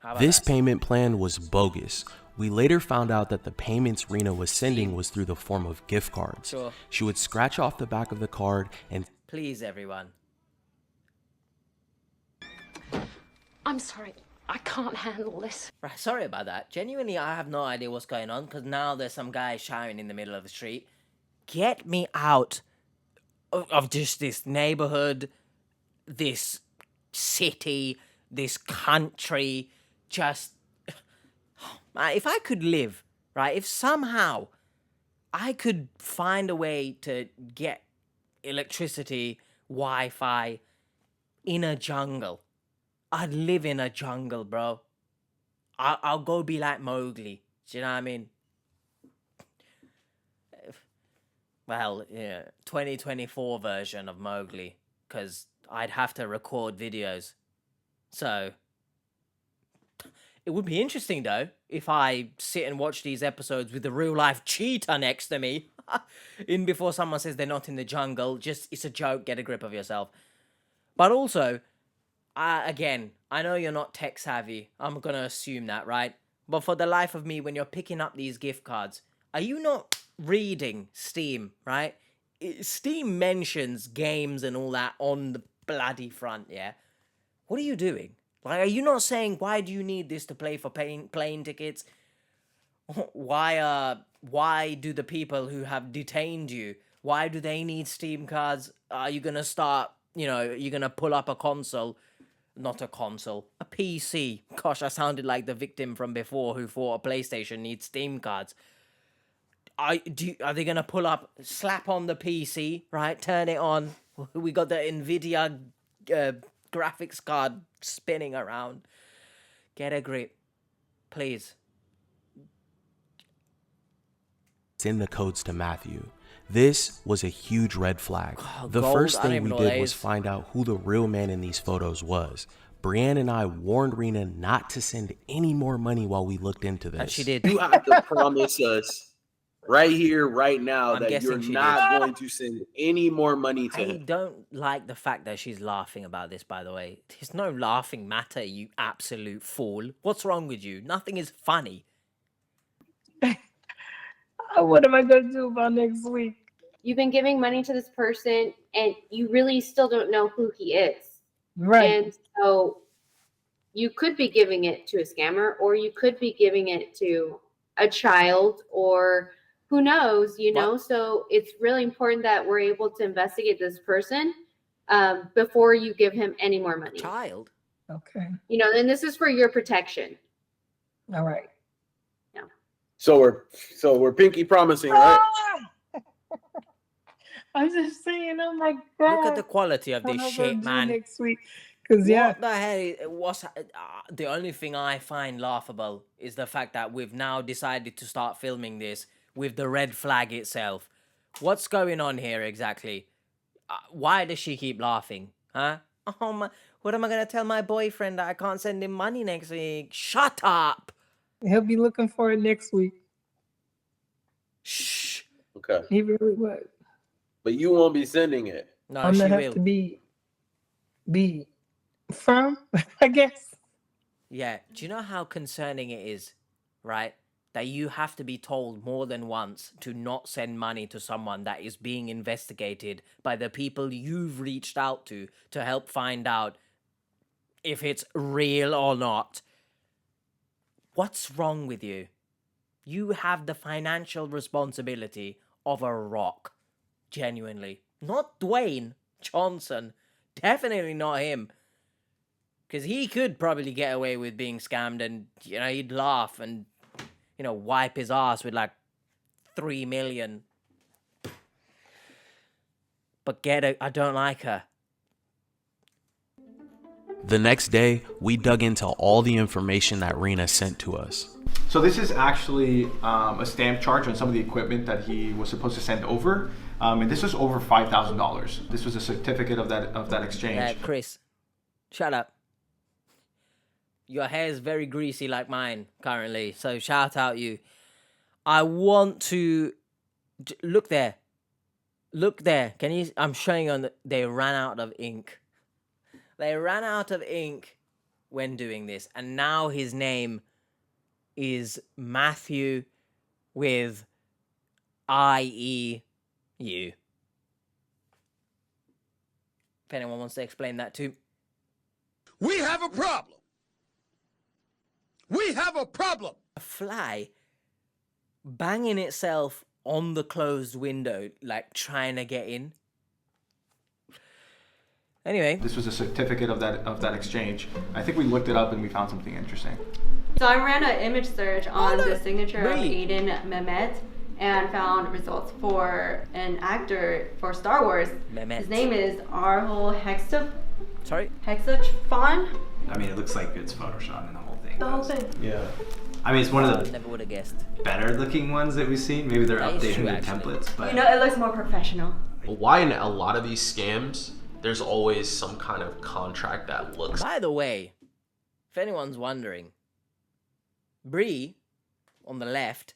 How about This that? payment plan was bogus. We later found out that the payments Rena was sending was through the form of gift cards. Sure. She would scratch off the back of the card and... Please, everyone. I'm sorry. I can't handle this. Right, sorry about that. Genuinely, I have no idea what's going on, because now there's some guy shouting in the middle of the street. Get me out of just this neighborhood, this city, this country. Just, if I could live, right, if somehow I could find a way to get electricity, Wi-Fi in a jungle, I'd live in a jungle, bro. I'll go be like Mowgli. Do you know what I mean? Well, yeah, 2024 version of Mowgli, because I'd have to record videos. So, it would be interesting, though, if I sit and watch these episodes with a real-life cheetah next to me. In before someone says they're not in the jungle. Just, it's a joke, get a grip of yourself. But also, again, I know you're not tech savvy. I'm gonna assume that, right? But for the life of me, when you're picking up these gift cards, are you not reading Steam, right? Steam mentions games and all that on the bloody front, yeah? What are you doing? Like, are you not saying, why do you need this to play for plane tickets? Why do the people who have detained you, why do they need Steam cards? Are you gonna start, you're gonna pull up a console? Not a console, a PC. Gosh, I sounded like the victim from before who thought a PlayStation needs Steam cards. Are they gonna slap on the PC, right? Turn it on. We got the Nvidia graphics card spinning around. Get a grip, please. send the codes to Matthew. This was a huge red flag. The first thing we did was find out who the real man in these photos was. Brienne and I warned Rena not to send any more money while we looked into this. And she did. You have to promise us right here, right now, that you're not going to send any more money to him. I don't like the fact that she's laughing about this, by the way. There's no laughing matter, you absolute fool. What's wrong with you? Nothing is funny. What am I going to do about next week? You've been giving money to this person and you really still don't know who he is. Right. And so you could be giving it to a scammer, or you could be giving it to a child, or who knows, you know? So it's really important that we're able to investigate this person before you give him any more money. Child? Okay. You know, and this is for your protection. All right. Yeah. So we're pinky promising, right? I'm just saying, oh my God. Look at the quality of this shit, man. Next week. Because, yeah. What the hell? The only thing I find laughable is the fact that we've now decided to start filming this with the red flag itself. What's going on here exactly? Why does she keep laughing? Huh? Oh my, what am I going to tell my boyfriend that I can't send him money next week? Shut up. He'll be looking for it next week. Shh. Okay. He really would. But you won't be sending it. No, I'm going to have to be firm, I guess. Yeah. Do you know how concerning it is, right? That you have to be told more than once to not send money to someone that is being investigated by the people you've reached out to help find out if it's real or not. What's wrong with you? You have the financial responsibility of a rock. Genuinely. Not Dwayne Johnson. Definitely not him. Because he could probably get away with being scammed and, you know, he'd laugh and, you know, wipe his ass with like 3 million. but I don't like her. The next day, we dug into all the information that Rena sent to us. So this is actually a stamp charge on some of the equipment that he was supposed to send over. And this was over $5,000. This was a certificate of that exchange. Chris, shut up. Your hair is very greasy like mine currently, so shout out you. I want to look there. Look there. Can you? I'm showing on. They ran out of ink. They ran out of ink when doing this, and now his name is Matthew with IEU. If anyone wants to explain that too. We have a problem. We have a problem. A fly banging itself on the closed window, like trying to get in. Anyway. This was a certificate of that exchange. I think we looked it up and we found something interesting. So I ran an image search on the signature of Aiden Mehmet and found results for an actor for Star Wars. Mehmet. His name is Arhol Hexafon. I mean, it looks like it's Photoshop in the whole thing. The whole thing. Yeah. I mean, it's one of the never would have guessed. better looking ones that we've seen. Maybe they're That is updating true, the actually. templates, but You know, it looks more professional. Why in a lot of these scams, there's always some kind of contract that looks... By the way, if anyone's wondering, Bree, on the left,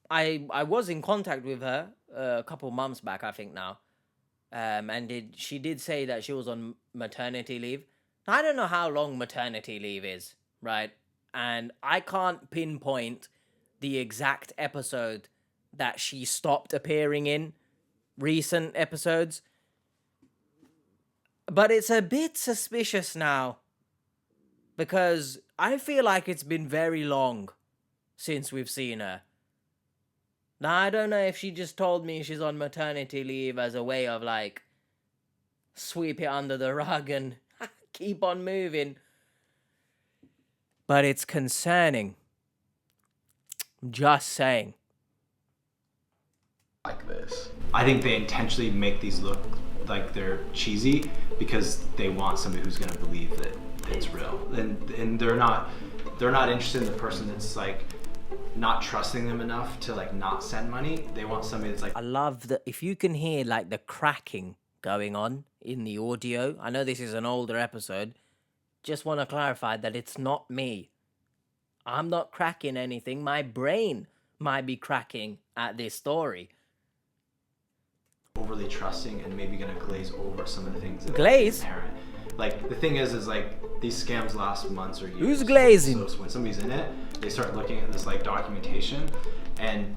I was in contact with her a couple months back, I think now. And she did say that she was on maternity leave. I don't know how long maternity leave is, right? And I can't pinpoint the exact episode that she stopped appearing in, recent episodes. But it's a bit suspicious now, because I feel like it's been very long since we've seen her. Now, I don't know if she just told me she's on maternity leave as a way of, like, sweep it under the rug and keep on moving. But it's concerning. I'm just saying. like this. I think they intentionally make these look like they're cheesy because they want somebody who's going to believe that it's real. And they're not interested in the person that's like not trusting them enough to like not send money. They want somebody that's like... I love that if you can hear like the cracking going on in the audio. I know this is an older episode. Just want to clarify that it's not me. I'm not cracking anything. My brain might be cracking at this story. Overly trusting and maybe gonna glaze over some of the things that glaze inherent. Like the thing is like these scams last months or years. Who's glazing? So when somebody's in it, they start looking at this like documentation, and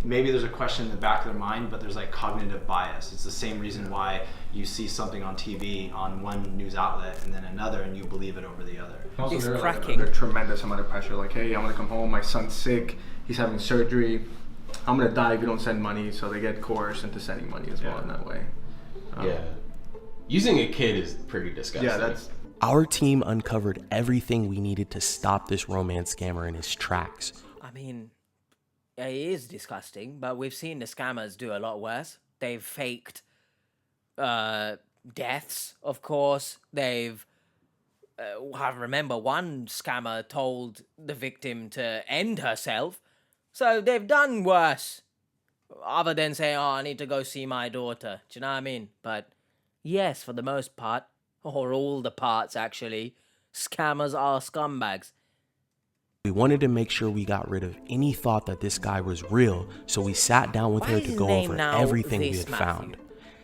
maybe there's a question in the back of their mind, but there's like cognitive bias. It's the same reason why you see something on TV on one news outlet and then another, and you believe it over the other. Also, they're cracking. Like, under tremendous amount of pressure. Like, hey, I'm gonna come home. My son's sick. He's having surgery. I'm gonna die if you don't send money. So they get coerced into sending money as well in that way. Yeah, using a kid is pretty disgusting. Yeah, that's. Our team uncovered everything we needed to stop this romance scammer in his tracks. I mean, it is disgusting, but we've seen the scammers do a lot worse. They've faked deaths, of course. They've I remember one scammer told the victim to end herself. So they've done worse, other than saying, oh, I need to go see my daughter. Do you know what I mean? But yes, for the most part, or all the parts actually, scammers are scumbags. We wanted to make sure we got rid of any thought that this guy was real, so we sat down with her to go over everything we had found.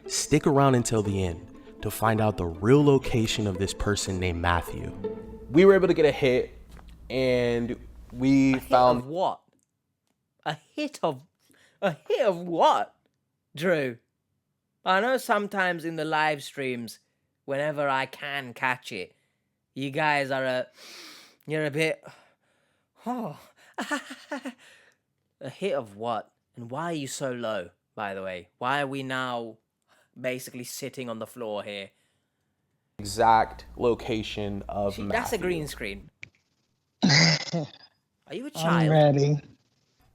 Stick around until the end to find out the real location of this person named Matthew. We were able to get a hit, and we found... Hit of what? A hit of what, Drew? I know sometimes in the live streams, whenever I can catch it, you guys are you're a bit, oh, a hit of what? And why are you so low, by the way? Why are we now basically sitting on the floor here? Exact location of Matthew. That's a green screen. Are you a child? I'm ready.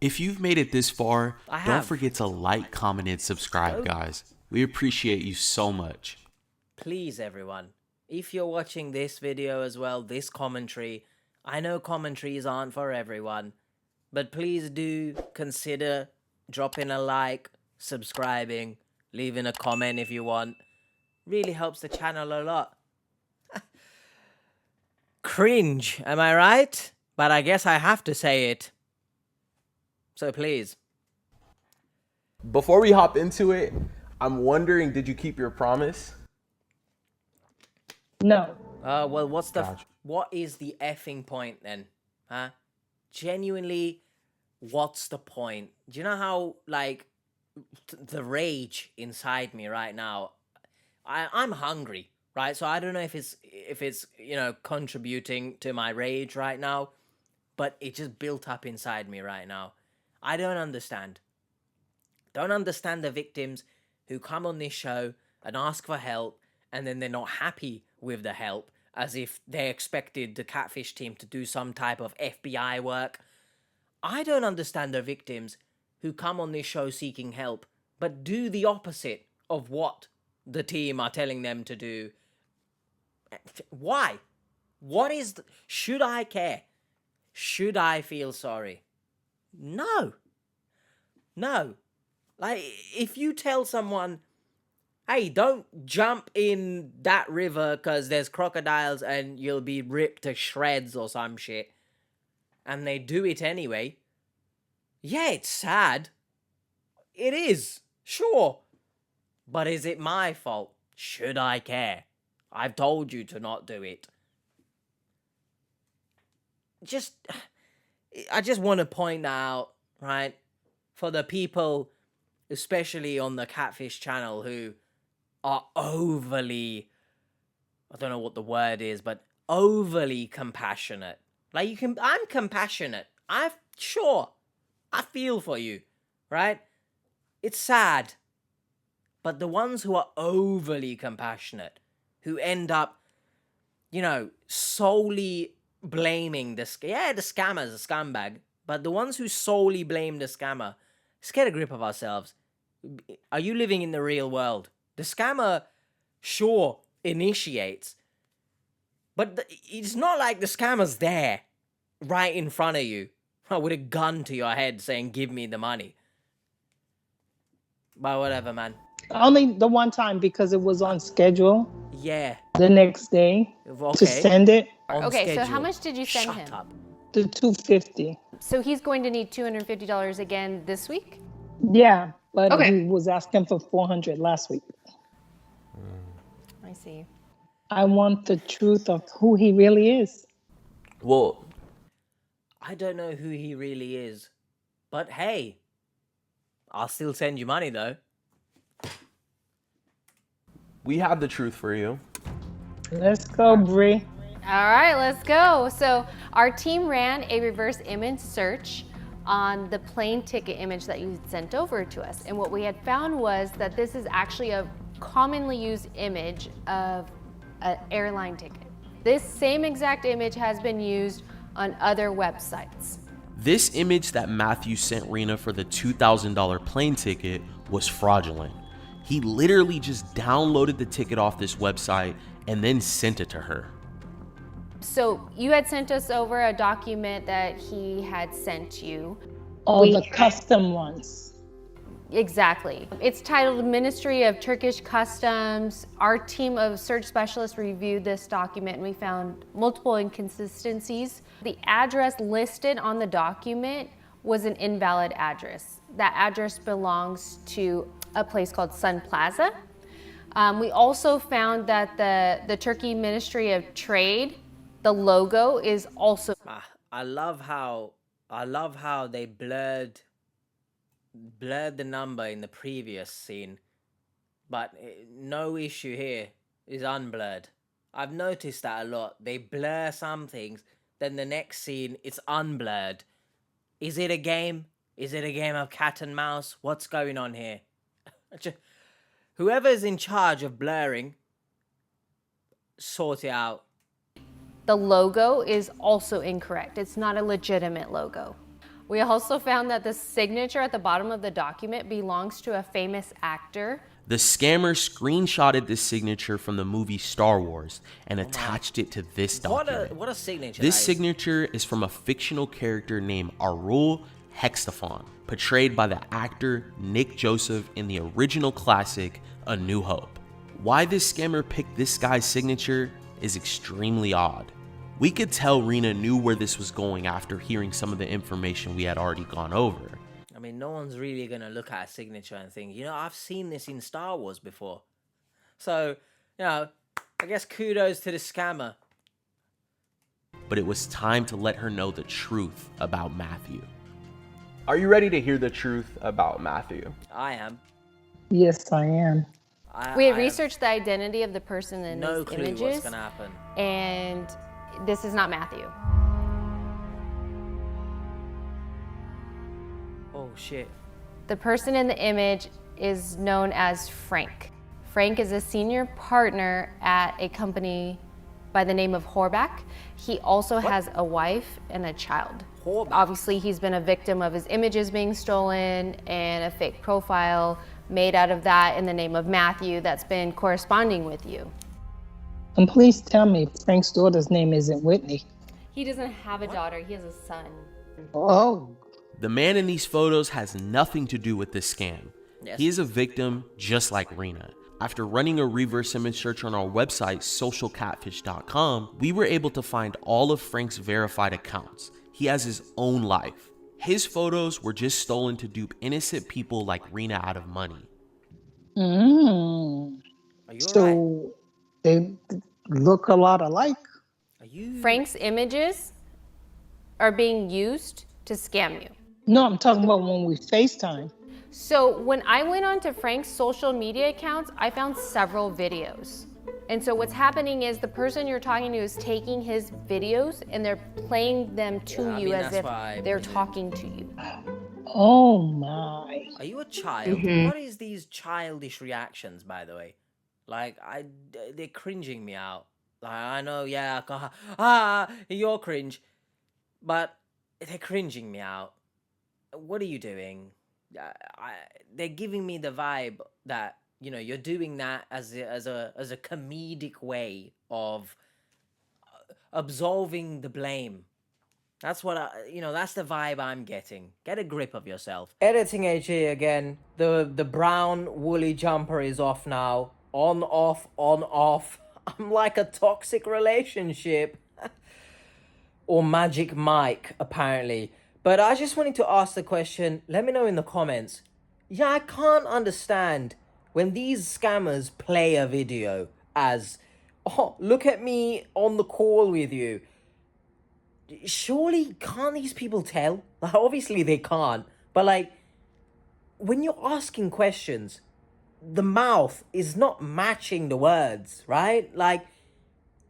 If you've made it this far, I don't have. forget to like, comment, and subscribe, guys. We appreciate you so much. Please, everyone, if you're watching this video as well, this commentary, I know commentaries aren't for everyone, but please do consider dropping a like, subscribing, leaving a comment if you want. Really helps the channel a lot. Cringe, am I right? But I guess I have to say it. So please. Before we hop into it, I'm wondering, did you keep your promise? No. Well, what is the effing point then? Huh? Genuinely, what's the point? Do you know how, like, the rage inside me right now? I'm hungry, right? So I don't know if it's you know, contributing to my rage right now, but it just built up inside me right now. I don't understand. Don't understand the victims who come on this show and ask for help, and then they're not happy with the help, as if they expected the Catfish team to do some type of FBI work. I don't understand the victims who come on this show seeking help, but do the opposite of what the team are telling them to do. Why? Should I care? Should I feel sorry? No. Like, if you tell someone, hey, don't jump in that river because there's crocodiles and you'll be ripped to shreds or some shit, and they do it anyway, yeah, it's sad. It is, sure. But is it my fault? Should I care? I've told you to not do it. I just want to point that out, right? For the people, especially on the Catfish channel, who are overly, I don't know what the word is, but overly compassionate. Like, I'm compassionate. I feel for you, right? It's sad. But the ones who are overly compassionate, who end up, you know, solely blaming the scammer's a scumbag, but the ones who solely blame the scammer, let's get a grip of ourselves. Are you living in the real world? The scammer, sure, initiates, but it's not like the scammer's there, right in front of you, with a gun to your head saying, give me the money. But whatever, man. Only the one time, because it was on schedule. Yeah. The next day to send it. Okay, so how much did you send him? Shut up. The $250. So he's going to need $250 again this week? Yeah, but he was asking for $400 last week. I see. I want the truth of who he really is. Well, I don't know who he really is, but hey, I'll still send you money though. we have the truth for you. Let's go, Bree. All right, let's go. So our team ran a reverse image search on the plane ticket image that you sent over to us. And what we had found was that this is actually a commonly used image of an airline ticket. This same exact image has been used on other websites. This image that Matthew sent Rena for the $2,000 plane ticket was fraudulent. He literally just downloaded the ticket off this website and then sent it to her. So you had sent us over a document that he had sent you. All the custom ones. Exactly. It's titled Ministry of Turkish Customs. Our team of search specialists reviewed this document and we found multiple inconsistencies. The address listed on the document was an invalid address. That address belongs to a place called Sun Plaza. We also found that the Turkey Ministry of Trade, the logo is also. I love how they blurred the number in the previous scene, but no issue here is unblurred. I've noticed that a lot. They blur some things, then the next scene it's unblurred. Is it a game? Is it a game of cat and mouse? What's going on here? Whoever's in charge of blurring, sort it out. The logo is also incorrect. It's not a legitimate logo. We also found that the signature at the bottom of the document belongs to a famous actor. The scammer screenshotted this signature from the movie Star Wars and attached it to this document. What a signature. This signature is from a fictional character named herewithh, portrayed by the actor Nick Joseph in the original classic A New Hope. Why this scammer picked this guy's signature is extremely odd. We could tell Rena knew where this was going after hearing some of the information we had already gone over. I mean, no one's really going to look at a signature and think, you know, I've seen this in Star Wars before. So, you know, I guess kudos to the scammer. But it was time to let her know the truth about Matthew. Are you ready to hear the truth about Matthew? I am. Yes, I am. We had researched the identity of the person in no these clue images. What's going to happen. And this is not Matthew. Oh, shit. The person in the image is known as Frank. Frank is a senior partner at a company by the name of Horback. He also has a wife and a child. Obviously, he's been a victim of his images being stolen and a fake profile made out of that in the name of Matthew that's been corresponding with you. And please tell me Frank's daughter's name isn't Whitney. He doesn't have a daughter, he has a son. Oh. The man in these photos has nothing to do with this scam. Yes. He is a victim just like Rena. After running a reverse image search on our website, socialcatfish.com, we were able to find all of Frank's verified accounts. He has his own life. His photos were just stolen to dupe innocent people like Rena out of money. Are you so they look a lot alike. Frank's images are being used to scam you. No, I'm talking about when we FaceTime. So when I went onto Frank's social media accounts, I found several videos. And so what's happening is the person you're talking to is taking his videos and they're playing them to you as if they're talking to you. Oh my. Are you a child? What is these childish reactions, by the way? Like, they're cringing me out. Like, I know, yeah, you're cringe. But they're cringing me out. What are you doing? They're giving me the vibe that, you know, you're doing that as a comedic way of absolving the blame. That's what that's the vibe I'm getting. Get a grip of yourself. Editing HE again. The brown woolly jumper is off now. On, off, on, off. I'm like a toxic relationship. Or Magic Mike, apparently. But I just wanted to ask the question. Let me know in the comments. Yeah, I can't understand when these scammers play a video as, oh, look at me on the call with you. Surely, can't these people tell? Like, obviously they can't. But like, when you're asking questions, the mouth is not matching the words, right? Like,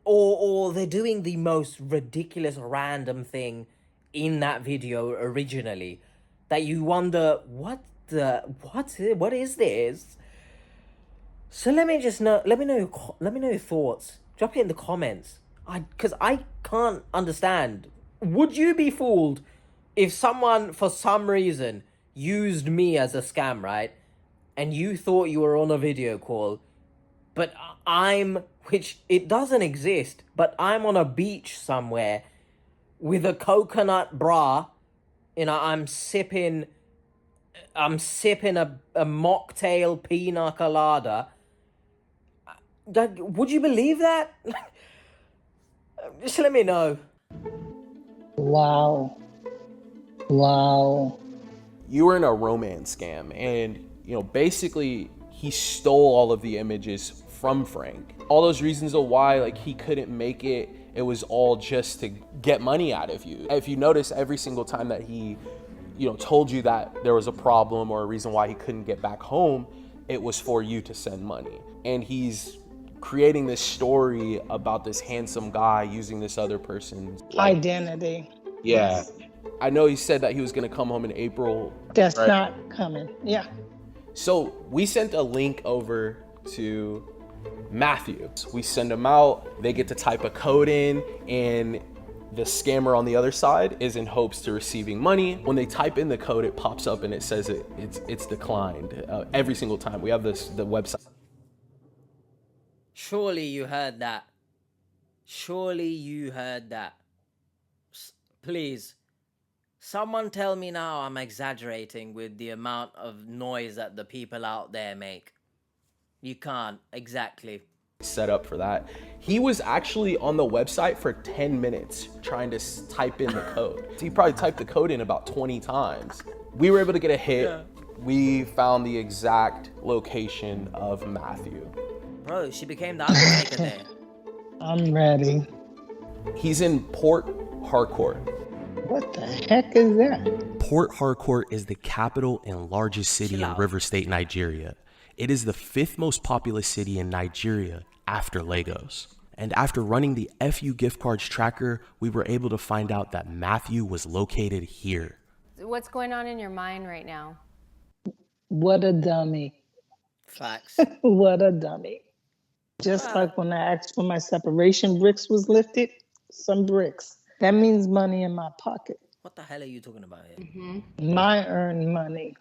or they're doing the most ridiculous random thing in that video originally that you wonder, what is this? So let me know your thoughts. Drop it in the comments. Because I can't understand. Would you be fooled if someone, for some reason, used me as a scam, right? And you thought you were on a video call, but which it doesn't exist, but I'm on a beach somewhere with a coconut bra, you know, I'm sipping a mocktail pina colada. Would you believe that? Just let me know. Wow. You were in a romance scam, and you know, basically he stole all of the images from Frank. All those reasons of why like he couldn't make it, it was all just to get money out of you. If you notice, every single time that he, you know, told you that there was a problem or a reason why he couldn't get back home, it was for you to send money. And he's creating this story about this handsome guy using this other person's identity. Yeah. I know he said that he was gonna come home in April. That's right? not coming. Yeah. So we sent a link over to Matthew. We send them out, they get to type a code in, and The scammer on the other side is in hopes to receiving money. When they type in the code, it pops up and it says it's declined every single time. We have the website. Surely you heard that. Surely you heard that. Please, someone tell me now I'm exaggerating with the amount of noise that the people out there make. You can't, exactly. Set up for that. He was actually on the website for 10 minutes trying to type in the code. So he probably typed the code in about 20 times. We were able to get a hit. Yeah. We found the exact location of Matthew. Bro, she became the Undertaker there. I'm ready. He's in Port Harcourt. What the heck is that? Port Harcourt is the capital and largest city in River State, Nigeria. It is the 5th most populous city in Nigeria after Lagos. And after running the FU gift cards tracker, we were able to find out that Matthew was located here. What's going on in your mind right now? What a dummy. Facts. What a dummy. Just like when I asked for my separation bricks was lifted, some bricks. That means money in my pocket. What the hell are you talking about here? Mm-hmm. My earned money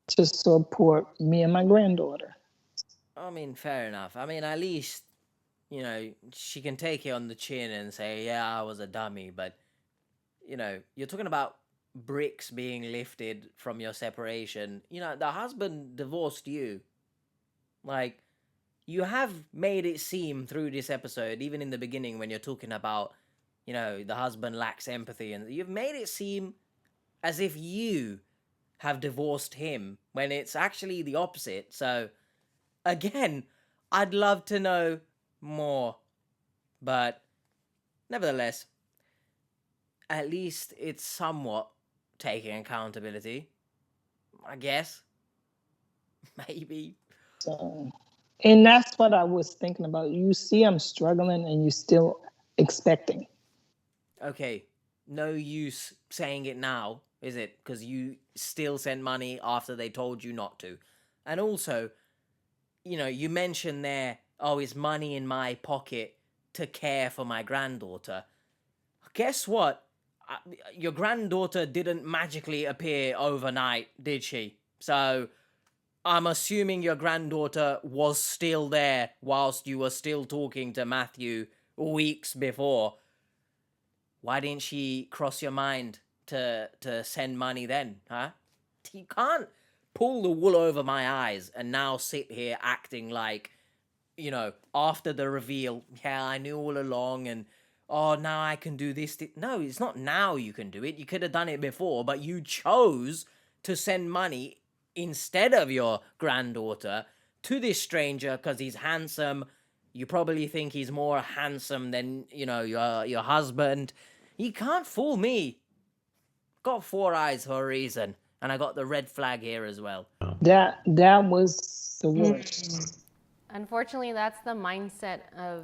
to support me and my granddaughter. I mean, fair enough. I mean, at least, you know, she can take it on the chin and say, yeah, I was a dummy. But, you know, you're talking about bricks being lifted from your separation. You know, the husband divorced you. Like, you have made it seem through this episode, even in the beginning when you're talking about, you know, the husband lacks empathy, and you've made it seem as if you have divorced him when it's actually the opposite. So, again, I'd love to know more. But, nevertheless, at least it's somewhat taking accountability. I guess. Maybe. So, and that's what I was thinking about. You see I'm struggling and you're still expecting. Okay, no use saying it now, is it? Because you still sent money after they told you not to. And also, you know, you mentioned there, oh, is money in my pocket to care for my granddaughter. Guess what? Your granddaughter didn't magically appear overnight, did she? So, I'm assuming your granddaughter was still there whilst you were still talking to Matthew weeks before. Why didn't she cross your mind to send money then, huh? You can't pull the wool over my eyes and now sit here acting like, you know, after the reveal, yeah, I knew all along and, oh, now I can do this. No, it's not now you can do it. You could have done it before, but you chose to send money instead of your granddaughter to this stranger because he's handsome. You probably think he's more handsome than, you know, your husband. You can't fool me. Got 4 eyes for a reason. And I got the red flag here as well. That was the worst. Unfortunately, that's the mindset of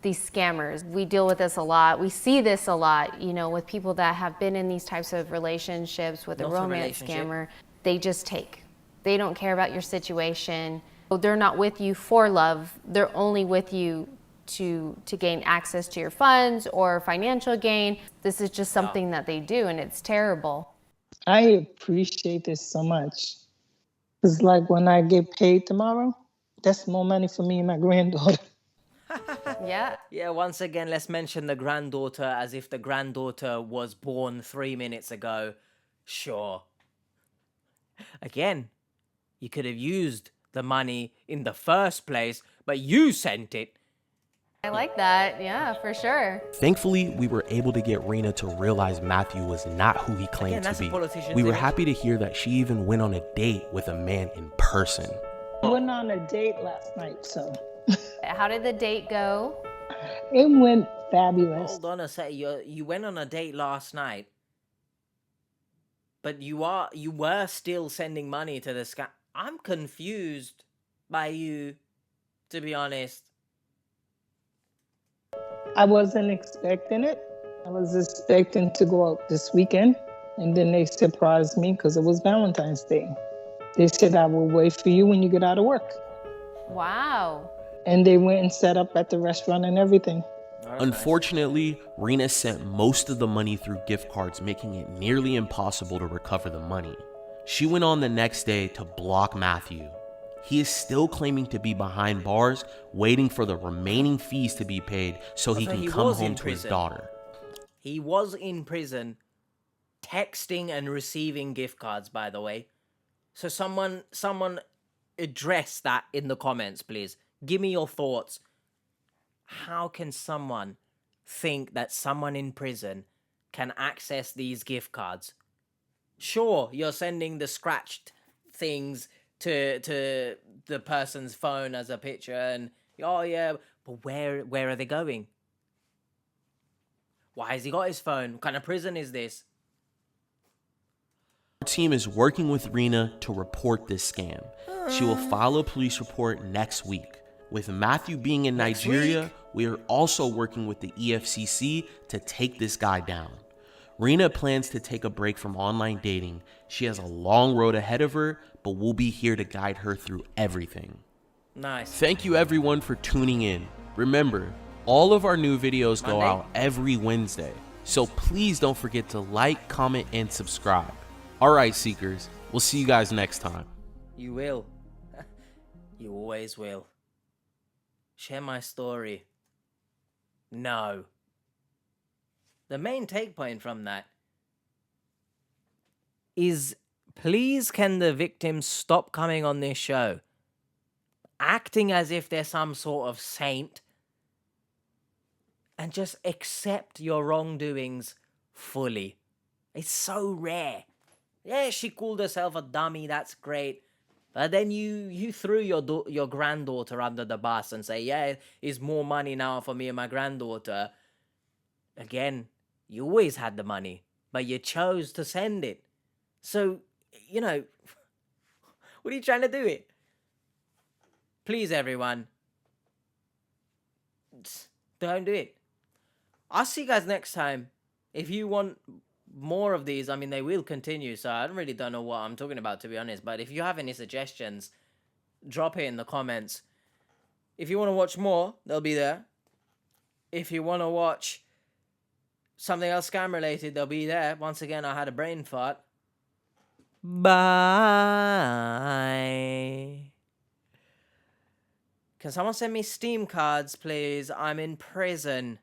these scammers. We deal with this a lot. We see this a lot, you know, with people that have been in these types of relationships with a romance scammer. They just take. They don't care about your situation. They're not with you for love. They're only with you to gain access to your funds or financial gain. This is just something that they do, and it's terrible. I appreciate this so much. It's like when I get paid tomorrow, that's more money for me and my granddaughter. Yeah. Yeah, once again, let's mention the granddaughter as if the granddaughter was born 3 minutes ago. Sure. Again, you could have used the money in the first place, but you sent it. I like that. Yeah, for sure. Thankfully, we were able to get Rena to realize Matthew was not who he claimed to be. We were happy to hear that she even went on a date with a man in person. I went on a date last night, so. How did the date go? It went fabulous. Hold on a sec. You went on a date last night, but you were still sending money to the scam. I'm confused by you, to be honest. I wasn't expecting it. I was expecting to go out this weekend, and then they surprised me because it was Valentine's Day. They said, I will wait for you when you get out of work. Wow. And they went and set up at the restaurant and everything. Unfortunately, Rena sent most of the money through gift cards, making it nearly impossible to recover the money. She went on the next day to block Matthew. He is still claiming to be behind bars, waiting for the remaining fees to be paid so he can come home to his daughter. He was in prison, texting and receiving gift cards, by the way. So someone address that in the comments, please. Give me your thoughts. How can someone think that someone in prison can access these gift cards? Sure, you're sending the scratched things to the person's phone as a picture, and oh yeah, but where are they going? Why has he got his phone? What kind of prison is this? Our team is working with Rena to report this scam. She will file a police report next week. With Matthew being in Nigeria, we are also working with the EFCC to take this guy down. Rena plans to take a break from online dating. She has a long road ahead of her, but we'll be here to guide her through everything. Nice. Thank you everyone for tuning in. Remember, all of our new videos go out every Wednesday, so please don't forget to like, comment, and subscribe. Alright, Seekers, we'll see you guys next time. You will. You always will. Share my story. No. The main take point from that is, please can the victims stop coming on this show, acting as if they're some sort of saint, and just accept your wrongdoings fully. It's so rare. Yeah, she called herself a dummy, that's great. But then you threw your granddaughter under the bus and say, yeah, it's more money now for me and my granddaughter. Again, you always had the money, but you chose to send it. So, you know, what are you trying to do it? Please, everyone, don't do it. I'll see you guys next time. If you want more of these, I mean, they will continue, so I really don't know what I'm talking about, to be honest. But if you have any suggestions, drop it in the comments. If you want to watch more, they'll be there. If you want to watch something else scam related, they'll be there. Once again, I had a brain fart. Bye. Can someone send me Steam cards, please? I'm in prison.